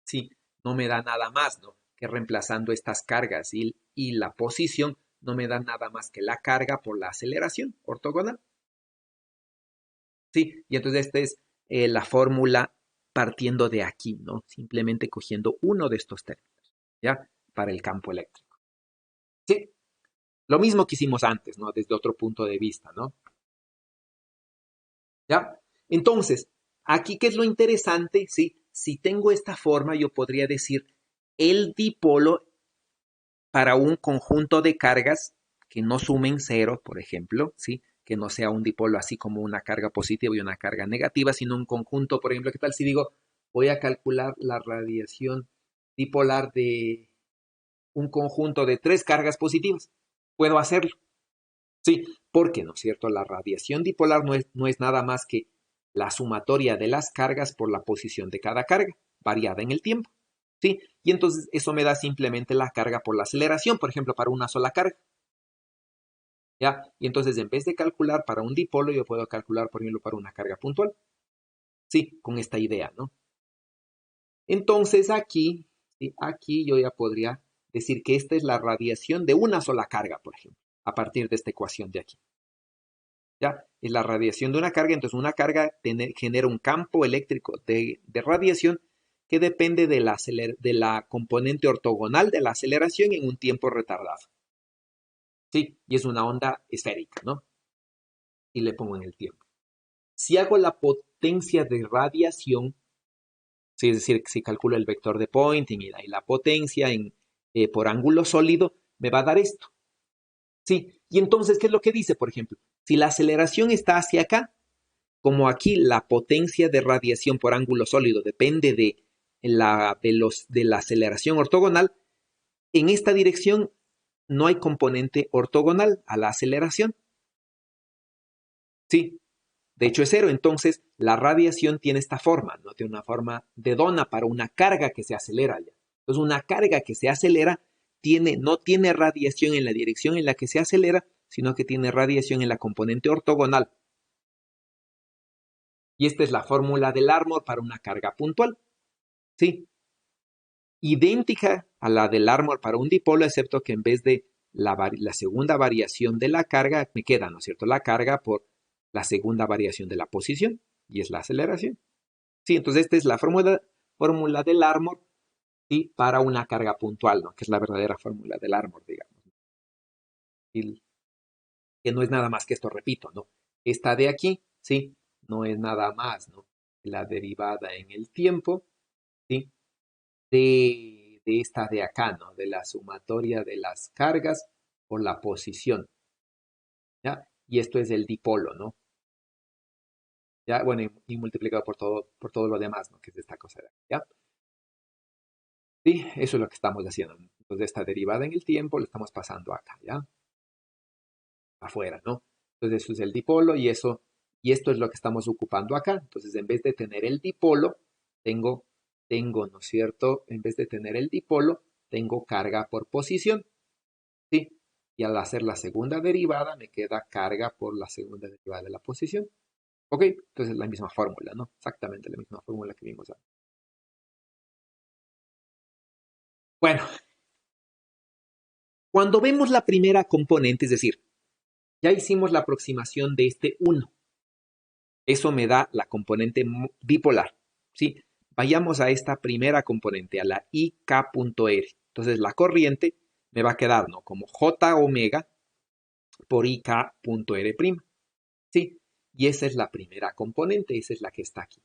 A: sí, no me da nada más, ¿no? Que reemplazando estas cargas y la posición, no me da nada más que la carga por la aceleración ortogonal. Sí, y entonces esta es la fórmula partiendo de aquí, ¿no? Simplemente cogiendo uno de estos términos, ¿ya? Para el campo eléctrico. Sí, lo mismo que hicimos antes, ¿no? Desde otro punto de vista, ¿no? ¿Ya? Entonces, aquí, ¿qué es lo interesante? ¿Sí? Si tengo esta forma, yo podría decir el dipolo para un conjunto de cargas que no sumen cero, por ejemplo, ¿sí? Que no sea un dipolo así como una carga positiva y una carga negativa, sino un conjunto, por ejemplo, ¿qué tal si digo, voy a calcular la radiación dipolar de un conjunto de 3 cargas positivas? Puedo hacerlo. Sí, porque, ¿no es cierto? La radiación dipolar no es nada más que la sumatoria de las cargas por la posición de cada carga, variada en el tiempo. ¿Sí? Y entonces eso me da simplemente la carga por la aceleración, por ejemplo, para una sola carga. ¿Ya? Y entonces en vez de calcular para un dipolo, yo puedo calcular, por ejemplo, para una carga puntual. Sí, con esta idea, ¿no? Entonces aquí, ¿sí? Aquí yo ya podría decir que esta es la radiación de una sola carga, por ejemplo, a partir de esta ecuación de aquí. ¿Ya? Es la radiación de una carga, entonces una carga genera un campo eléctrico de radiación que depende de la componente ortogonal de la aceleración en un tiempo retardado. Sí, y es una onda esférica, ¿no? Y le pongo en el tiempo. Si hago la potencia de radiación, ¿sí? Es decir, si calculo el vector de Poynting y la potencia por ángulo sólido, me va a dar esto. Sí, y entonces, ¿qué es lo que dice, por ejemplo? Si la aceleración está hacia acá, como aquí la potencia de radiación por ángulo sólido depende de la aceleración ortogonal, en esta dirección no hay componente ortogonal a la aceleración. Sí, de hecho es cero. Entonces, la radiación tiene esta forma, ¿no? Tiene una forma de dona para una carga que se acelera. Ya. Entonces, una carga que se acelera no tiene radiación en la dirección en la que se acelera, sino que tiene radiación en la componente ortogonal. Y esta es la fórmula del Larmor para una carga puntual. ¿Sí? Idéntica a la del Larmor para un dipolo, excepto que en vez de la segunda variación de la carga, me queda, ¿no es cierto?, la carga por la segunda variación de la posición, y es la aceleración. Sí, entonces esta es la fórmula del Larmor, ¿sí? Para una carga puntual, ¿no? Que es la verdadera fórmula del Larmor, digamos. Y que no es nada más que esto, repito, ¿no? Esta de aquí, ¿sí? No es nada más, ¿no? La derivada en el tiempo, ¿sí? De esta de acá, ¿no? De la sumatoria de las cargas por la posición, ¿ya? Y esto es el dipolo, ¿no? ¿Ya? Bueno, y multiplicado por todo lo demás, ¿no? Que es esta cosa de aquí, ¿ya? Sí, eso es lo que estamos haciendo. Entonces esta derivada en el tiempo la estamos pasando acá, ¿ya? Afuera, ¿no? Entonces eso es el dipolo y esto es lo que estamos ocupando acá. Entonces en vez de tener el dipolo, tengo, ¿no es cierto? En vez de tener el dipolo, tengo carga por posición, ¿sí? Y al hacer la segunda derivada me queda carga por la segunda derivada de la posición. ¿Ok? Entonces es la misma fórmula, ¿no? Exactamente la misma fórmula que vimos antes. Bueno, cuando vemos la primera componente, es decir, ya hicimos la aproximación de este 1. Eso me da la componente bipolar, ¿sí? Vayamos a esta primera componente, a la IK.R. Entonces la corriente me va a quedar, ¿no? Como J omega por IK.R', ¿sí? Y esa es la primera componente, esa es la que está aquí.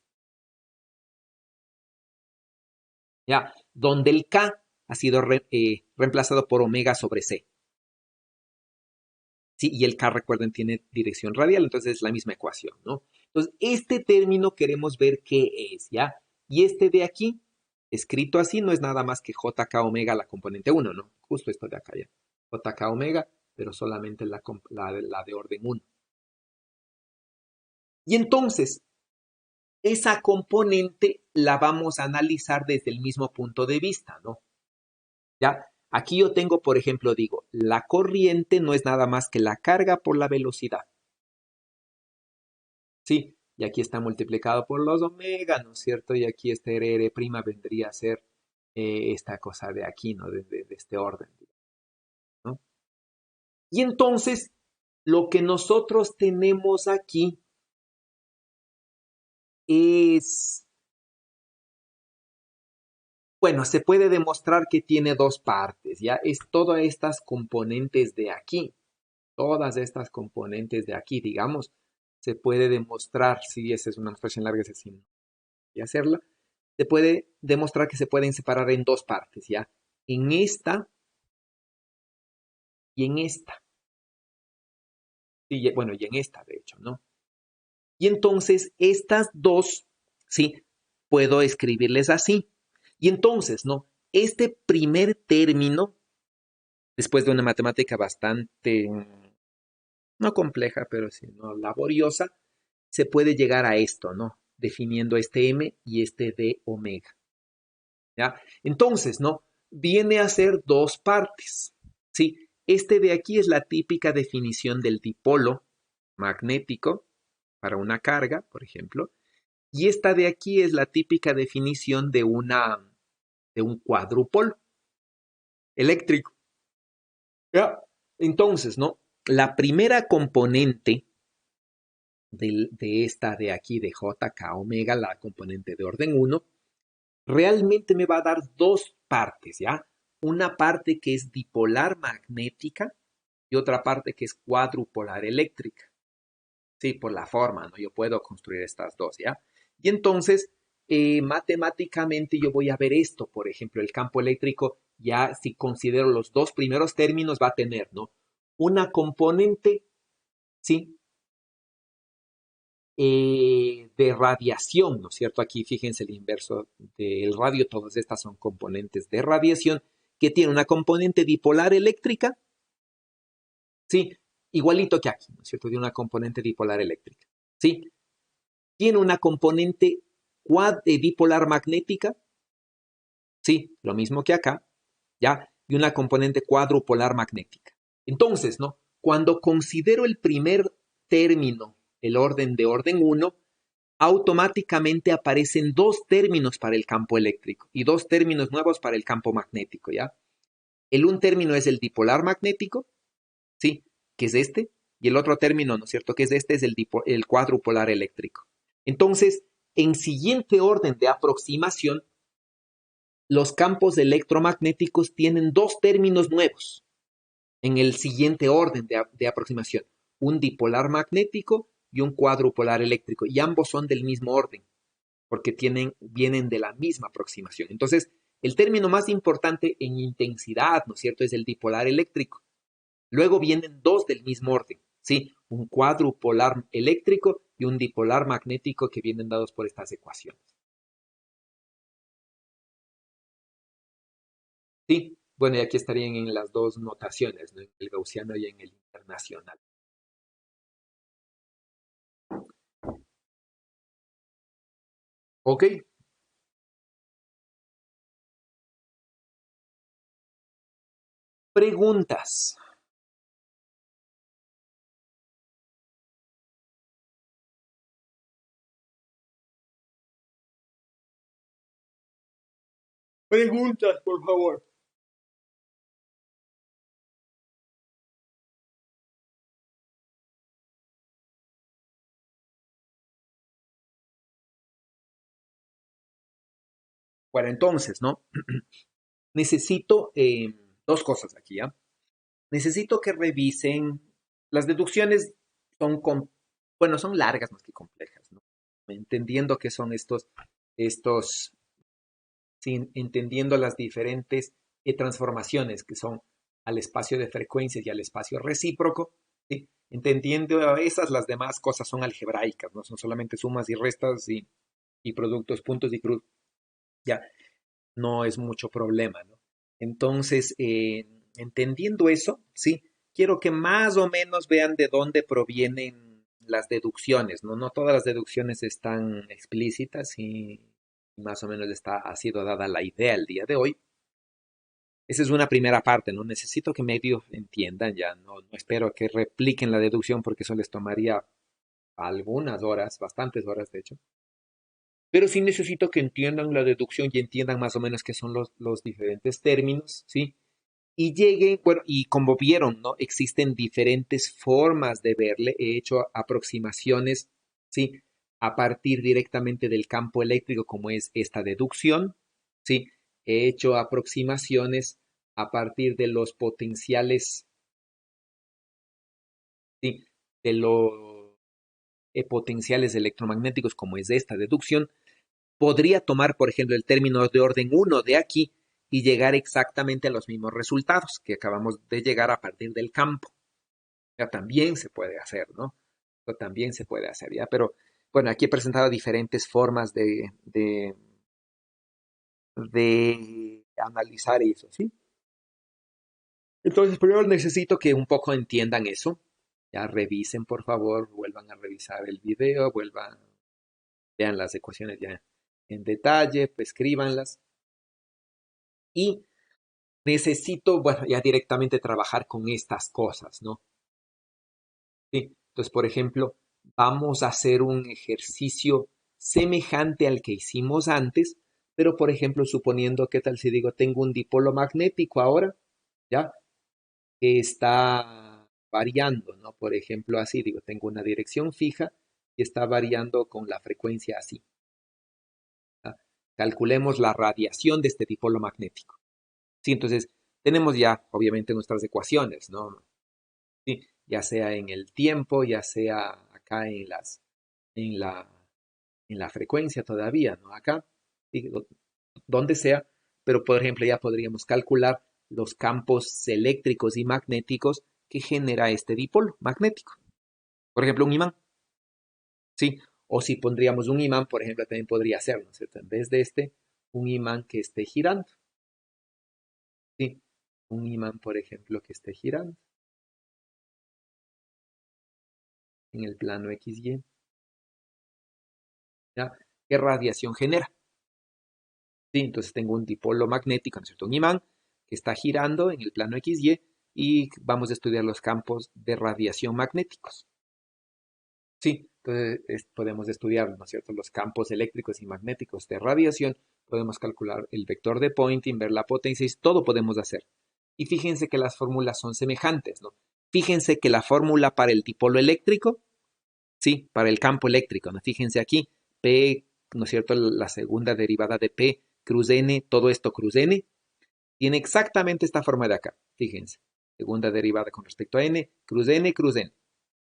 A: ¿Ya? Donde el K ha sido reemplazado por omega sobre C. ¿Sí? Y el K, recuerden, tiene dirección radial, entonces es la misma ecuación, ¿no? Entonces, este término queremos ver qué es, ¿ya? Y este de aquí, escrito así, no es nada más que JK omega la componente 1, ¿no? Justo esto de acá, ¿ya? JK omega, pero solamente la de orden 1. Y entonces, esa componente la vamos a analizar desde el mismo punto de vista, ¿no? ¿Ya? Aquí yo tengo, por ejemplo, digo, la corriente no es nada más que la carga por la velocidad. Sí, y aquí está multiplicado por los omega, ¿no es cierto? Y aquí este R' vendría a ser esta cosa de aquí, ¿no? De este orden, ¿no? Y entonces, lo que nosotros tenemos aquí es, bueno, se puede demostrar que tiene dos partes, ¿ya? Es todas estas componentes de aquí, todas estas componentes de aquí, digamos, se puede demostrar, si esa es una expresión larga, es sin hacerla, se puede demostrar que se pueden separar en dos partes, ¿ya? En esta y en esta. Y, bueno, y en esta, de hecho, ¿no? Y entonces, estas dos, ¿sí? Puedo escribirles así. Y entonces, ¿no? Este primer término, después de una matemática bastante, no compleja, pero sí, ¿no? Laboriosa, se puede llegar a esto, ¿no? Definiendo este M y este D omega. ¿Ya? Entonces, ¿no? Viene a ser dos partes, ¿sí? Este de aquí es la típica definición del dipolo magnético para una carga, por ejemplo, y esta de aquí es la típica definición de un cuádrupolo eléctrico. ¿Ya? Entonces, ¿no? La primera componente de esta de aquí, de JK omega, la componente de orden 1, realmente me va a dar dos partes, ¿ya? Una parte que es dipolar magnética y otra parte que es cuadrupolar eléctrica. Sí, por la forma, ¿no? Yo puedo construir estas dos, ¿ya? Y entonces, matemáticamente yo voy a ver esto, por ejemplo, el campo eléctrico, ya si considero los dos primeros términos, va a tener, ¿no? Una componente, ¿sí? De radiación, ¿no es cierto? Aquí fíjense el inverso del radio, todas estas son componentes de radiación que tiene una componente dipolar eléctrica, ¿sí? Igualito que aquí, ¿no es cierto? Tiene una componente dipolar eléctrica, ¿sí? Tiene una componente dipolar magnética, ¿sí? Lo mismo que acá, ¿ya? Y una componente cuadrupolar magnética. Entonces, ¿no? Cuando considero el primer término, el orden de orden 1, automáticamente aparecen dos términos para el campo eléctrico y dos términos nuevos para el campo magnético, ¿ya? Un término es el dipolar magnético, ¿sí? Que es este, y el otro término, ¿no es cierto? Que es este, es el cuadrupolar eléctrico. Entonces, en siguiente orden de aproximación, los campos electromagnéticos tienen dos términos nuevos en el siguiente orden de aproximación, un dipolar magnético y un cuadrupolar eléctrico, y ambos son del mismo orden, porque vienen de la misma aproximación. Entonces, el término más importante en intensidad, ¿no es cierto?, es el dipolar eléctrico. Luego vienen dos del mismo orden, ¿sí? Un cuadrupolar eléctrico y un dipolar magnético que vienen dados por estas ecuaciones. ¿Sí? Bueno, y aquí estarían en las dos notaciones, ¿no? En el gaussiano y en el internacional. Ok, preguntas. Preguntas, por favor. Bueno, entonces, ¿no? Necesito dos cosas aquí, ¿ya? Necesito que revisen. Las deducciones son, bueno, son largas más que complejas, ¿no? Entendiendo qué son estos, sí, entendiendo las diferentes transformaciones que son al espacio de frecuencias y al espacio recíproco, ¿sí? Entendiendo esas, las demás cosas son algebraicas, no son solamente sumas y restas y productos, puntos y cruz. Ya, no es mucho problema, ¿no? Entonces, entendiendo eso, sí, quiero que más o menos vean de dónde provienen las deducciones, ¿no? No todas las deducciones están explícitas y más o menos ha sido dada la idea el día de hoy. Esa es una primera parte, ¿no? Necesito que medio entiendan ya, no espero que repliquen la deducción porque eso les tomaría algunas horas, bastantes horas de hecho. Pero sí necesito que entiendan la deducción y entiendan más o menos qué son los diferentes términos, ¿sí? Y lleguen, bueno, y como vieron, ¿no? Existen diferentes formas de verle. He hecho aproximaciones, ¿sí? A partir directamente del campo eléctrico, como es esta deducción, ¿sí? He hecho aproximaciones a partir de los potenciales, ¿sí? De los potenciales electromagnéticos, como es esta deducción. Podría tomar, por ejemplo, el término de orden uno de aquí y llegar exactamente a los mismos resultados que acabamos de llegar a partir del campo. Ya también se puede hacer, ¿no? Eso también se puede hacer, ¿ya? Pero bueno, aquí he presentado diferentes formas de analizar eso, ¿sí? Entonces, primero necesito que un poco entiendan eso. Ya revisen, por favor, vuelvan a revisar el video, vean las ecuaciones ya en detalle, pues escríbanlas. Y necesito, bueno, ya directamente trabajar con estas cosas, ¿no? Sí. Entonces, por ejemplo, vamos a hacer un ejercicio semejante al que hicimos antes, pero por ejemplo, suponiendo, ¿qué tal si digo, tengo un dipolo magnético ahora, ¿ya? Que está variando, ¿no? Por ejemplo, así, digo, tengo una dirección fija y está variando con la frecuencia así. ¿Ya? Calculemos la radiación de este dipolo magnético. Sí, entonces, tenemos ya, obviamente, nuestras ecuaciones, ¿no? Sí, ya sea en el tiempo, ya sea acá en la, en la frecuencia todavía, ¿no? Acá, sí, donde sea, pero por ejemplo ya podríamos calcular los campos eléctricos y magnéticos que genera este dipolo magnético. Por ejemplo, un imán, ¿sí? O si pondríamos un imán, por ejemplo, también podría ser, ¿no es cierto? En vez de este, un imán que esté girando, ¿sí? Un imán, por ejemplo, que esté girando en el plano XY, ¿ya? ¿Qué radiación genera? ¿Sí? Entonces tengo un dipolo magnético, ¿no es cierto? Un imán que está girando en el plano XY y vamos a estudiar los campos de radiación magnéticos. Sí, entonces podemos estudiar, ¿no es cierto?, los campos eléctricos y magnéticos de radiación, podemos calcular el vector de Poynting, ver la potencia, y todo podemos hacer. Y fíjense que las fórmulas son semejantes, ¿no? Fíjense que la fórmula para el dipolo eléctrico, sí, para el campo eléctrico, ¿no? Fíjense aquí, P, ¿no es cierto?, la segunda derivada de P, cruz N, todo esto cruz N, tiene exactamente esta forma de acá, fíjense. Segunda derivada con respecto a N, cruz N, cruz N.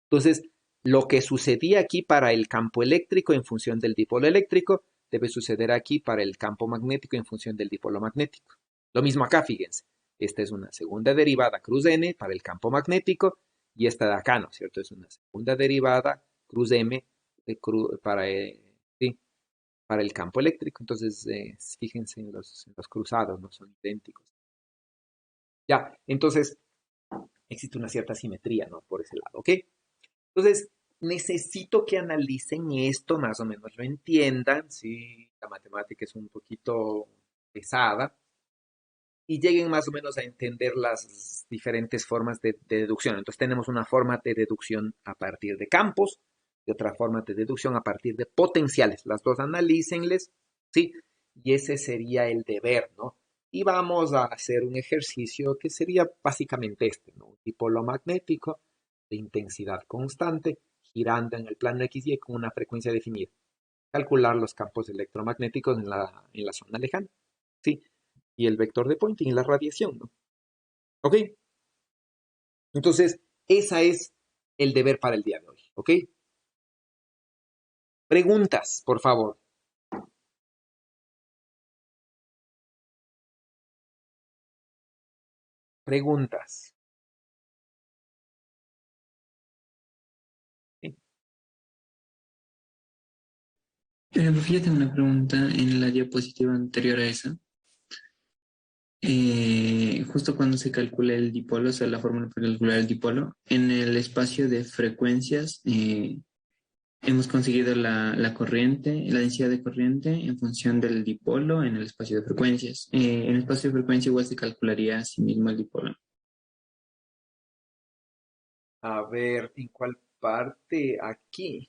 A: Entonces, lo que sucedía aquí para el campo eléctrico en función del dipolo eléctrico, debe suceder aquí para el campo magnético en función del dipolo magnético. Lo mismo acá, fíjense. Esta es una segunda derivada cruz N para el campo magnético y esta de acá, ¿no es cierto? Es una segunda derivada cruz M sí, para el campo eléctrico. Entonces, fíjense en los cruzados, no son idénticos. Ya, entonces existe una cierta simetría, ¿no? Por ese lado, ¿ok? Entonces, necesito que analicen esto, más o menos lo entiendan, si la matemática es un poquito pesada, y lleguen más o menos a entender las diferentes formas de deducción. Entonces tenemos una forma de deducción a partir de campos y otra forma de deducción a partir de potenciales. Las dos analícenles, ¿sí? Y ese sería el deber, ¿no? Y vamos a hacer un ejercicio que sería básicamente este, ¿no? Un dipolo magnético de intensidad constante, girando en el plano XY con una frecuencia definida. Calcular los campos electromagnéticos en la zona lejana, ¿sí? Y el vector de Poynting y la radiación, ¿no? ¿Ok? Entonces, esa es el deber para el día de hoy, ¿ok? Preguntas, por favor. Preguntas. ¿Sí?
B: Profe, yo tengo una pregunta en la diapositiva anterior a esa. Justo cuando se calcula el dipolo, o sea, la fórmula para calcular el dipolo, en el espacio de frecuencias hemos conseguido la corriente, la densidad de corriente en función del dipolo en el espacio de frecuencias. En el espacio de frecuencia igual se calcularía a sí mismo el dipolo.
A: A ver, ¿en cuál parte? Aquí.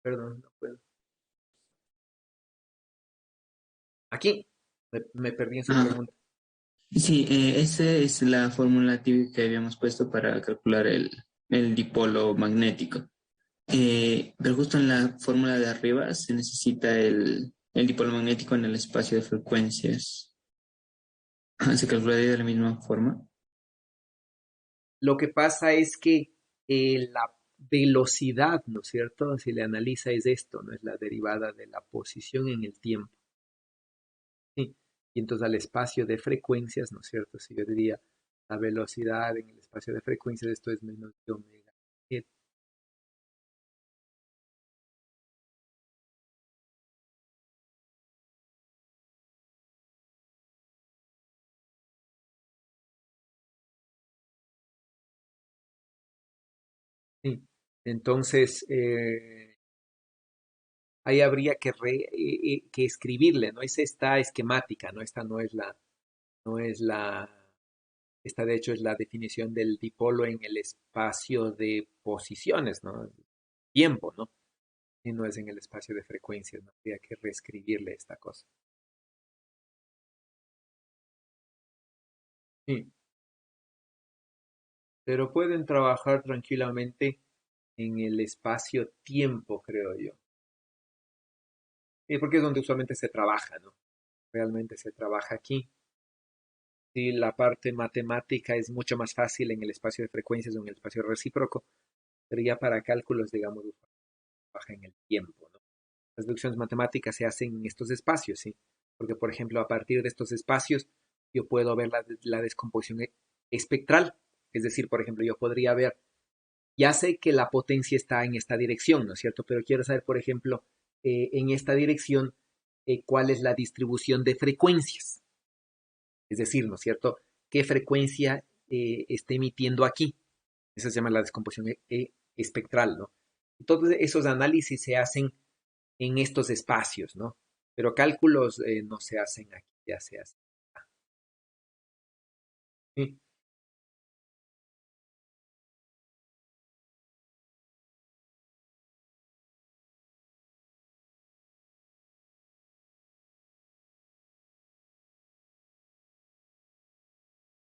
A: Perdón, no puedo. Aquí. Me perdí en su
B: Ah,
A: pregunta.
B: sí, esa es la fórmula típica que habíamos puesto para calcular el dipolo magnético. Pero justo en la fórmula de arriba se necesita el dipolo magnético en el espacio de frecuencias. ¿Se calcularía de la misma forma?
A: Lo que pasa es que la velocidad, ¿no es cierto? Si le analiza es esto, ¿no? Es la derivada de la posición en el tiempo. Sí. Y entonces al espacio de frecuencias, ¿no es cierto? Si yo diría la velocidad en el espacio de frecuencias, esto es menos de omega. Sí. Entonces, ahí habría que escribirle, ¿no? Es esta esquemática, ¿no? Esta no es la, esta de hecho es la definición del dipolo en el espacio de posiciones, ¿no? Tiempo, ¿no? Y no es en el espacio de frecuencias, ¿no? Habría que reescribirle esta cosa. Sí. Pero pueden trabajar tranquilamente en el espacio-tiempo, creo yo. Porque es donde usualmente se trabaja, ¿no? Realmente se trabaja aquí. Sí, la parte matemática es mucho más fácil en el espacio de frecuencias o en el espacio recíproco, pero ya para cálculos, digamos, trabaja en el tiempo, ¿no? Las deducciones matemáticas se hacen en estos espacios, ¿sí? Porque, por ejemplo, a partir de estos espacios, yo puedo ver la descomposición espectral. Es decir, por ejemplo, yo podría ver, ya sé que la potencia está en esta dirección, ¿no es cierto? Pero quiero saber, por ejemplo, en esta dirección, cuál es la distribución de frecuencias. Es decir, ¿no es cierto? ¿Qué frecuencia está emitiendo aquí? Eso se llama la descomposición espectral, ¿no? Entonces, esos análisis se hacen en estos espacios, ¿no? Pero cálculos no se hacen aquí, ya se hacen. Sí.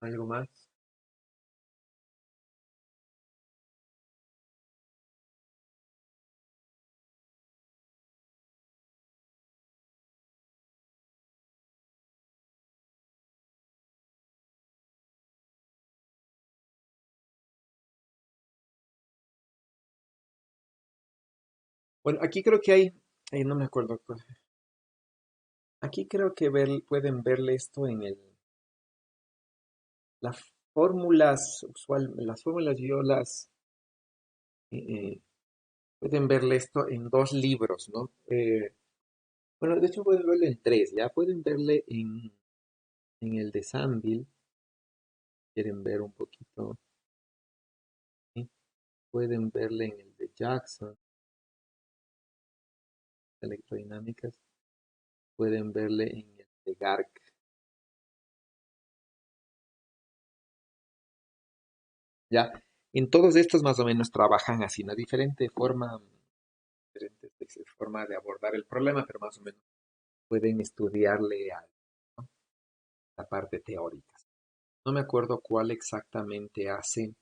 A: ¿Algo más? Bueno, aquí creo que hay, no me acuerdo, aquí creo que pueden verle esto en las fórmulas, las fórmulas yo eh, eh, pueden verle esto en dos libros, ¿no? Bueno, de hecho pueden verlo en tres, ya pueden verle en el de Sanville, quieren ver un poquito, ¿sí? Pueden verle en el de Jackson, electrodinámicas, pueden verle en el de Garg. Ya, en todos estos más o menos trabajan así, una diferente forma, diferente forma de abordar el problema, pero más o menos pueden estudiarle a, ¿no?, la parte teórica. No me acuerdo cuál exactamente hace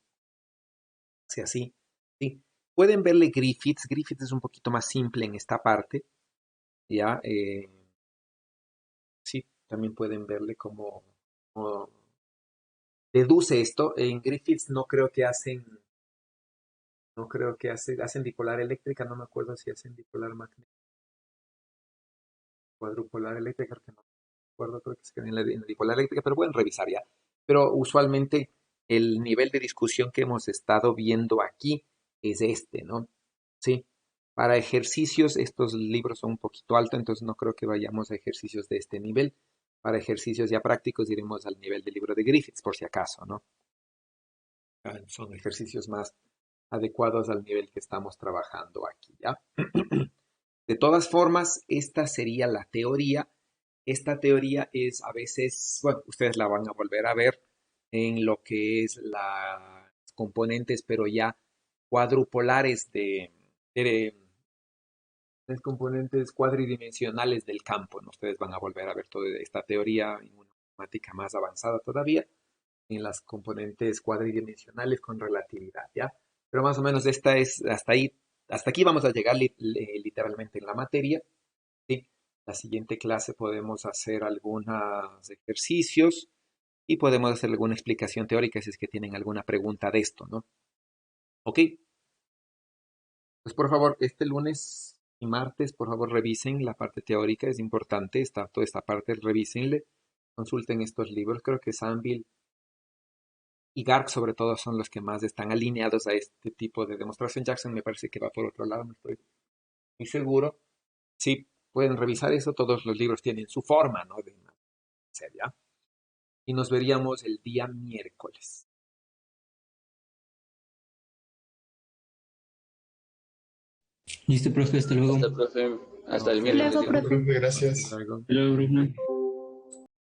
A: así. Sí, pueden verle Griffiths. Griffiths es un poquito más simple en esta parte, ¿ya? Sí, también pueden verle como deduce esto. En Griffiths hacen dipolar eléctrica, no me acuerdo si hacen dipolar magnética, cuadrupolar eléctrica, creo que no me acuerdo, creo que es en la dipolar eléctrica, pero pueden revisar ya. Pero usualmente el nivel de discusión que hemos estado viendo aquí es este, ¿no? Sí. Para ejercicios, estos libros son un poquito altos, entonces no creo que vayamos a ejercicios de este nivel. Para ejercicios ya prácticos iremos al nivel del libro de Griffiths, por si acaso, ¿no? Son ejercicios más adecuados al nivel que estamos trabajando aquí, ¿ya? De todas formas, esta sería la teoría. Esta teoría es a veces, bueno, ustedes la van a volver a ver en lo que es las componentes, pero ya cuadrupolares de las componentes cuadridimensionales del campo, ¿no? Ustedes van a volver a ver toda esta teoría en una matemática más avanzada todavía, en las componentes cuadridimensionales con relatividad, ¿ya? Pero más o menos esta es, hasta ahí, hasta aquí vamos a llegar literalmente en la materia, ¿sí? La siguiente clase podemos hacer algunos ejercicios y podemos hacer alguna explicación teórica si es que tienen alguna pregunta de esto, ¿no? ¿Ok? Pues por favor, este lunes y martes, por favor, revisen la parte teórica, es importante, toda esta parte, revísenle, consulten estos libros, creo que Sanville y Garg sobre todo son los que más están alineados a este tipo de demostración. Jackson me parece que va por otro lado, no estoy muy seguro. Sí, pueden revisar eso, todos los libros tienen su forma, ¿no? De hacer, ¿ya? Y nos veríamos el día miércoles.
C: Listo, profe, hasta luego.
B: Hasta el profe, hasta el
A: Ok,
B: miércoles.
D: Luego,
B: Digo.
D: profe.
E: Profe,
A: hasta
E: gracias.
A: luego.
B: Hello, Bruno.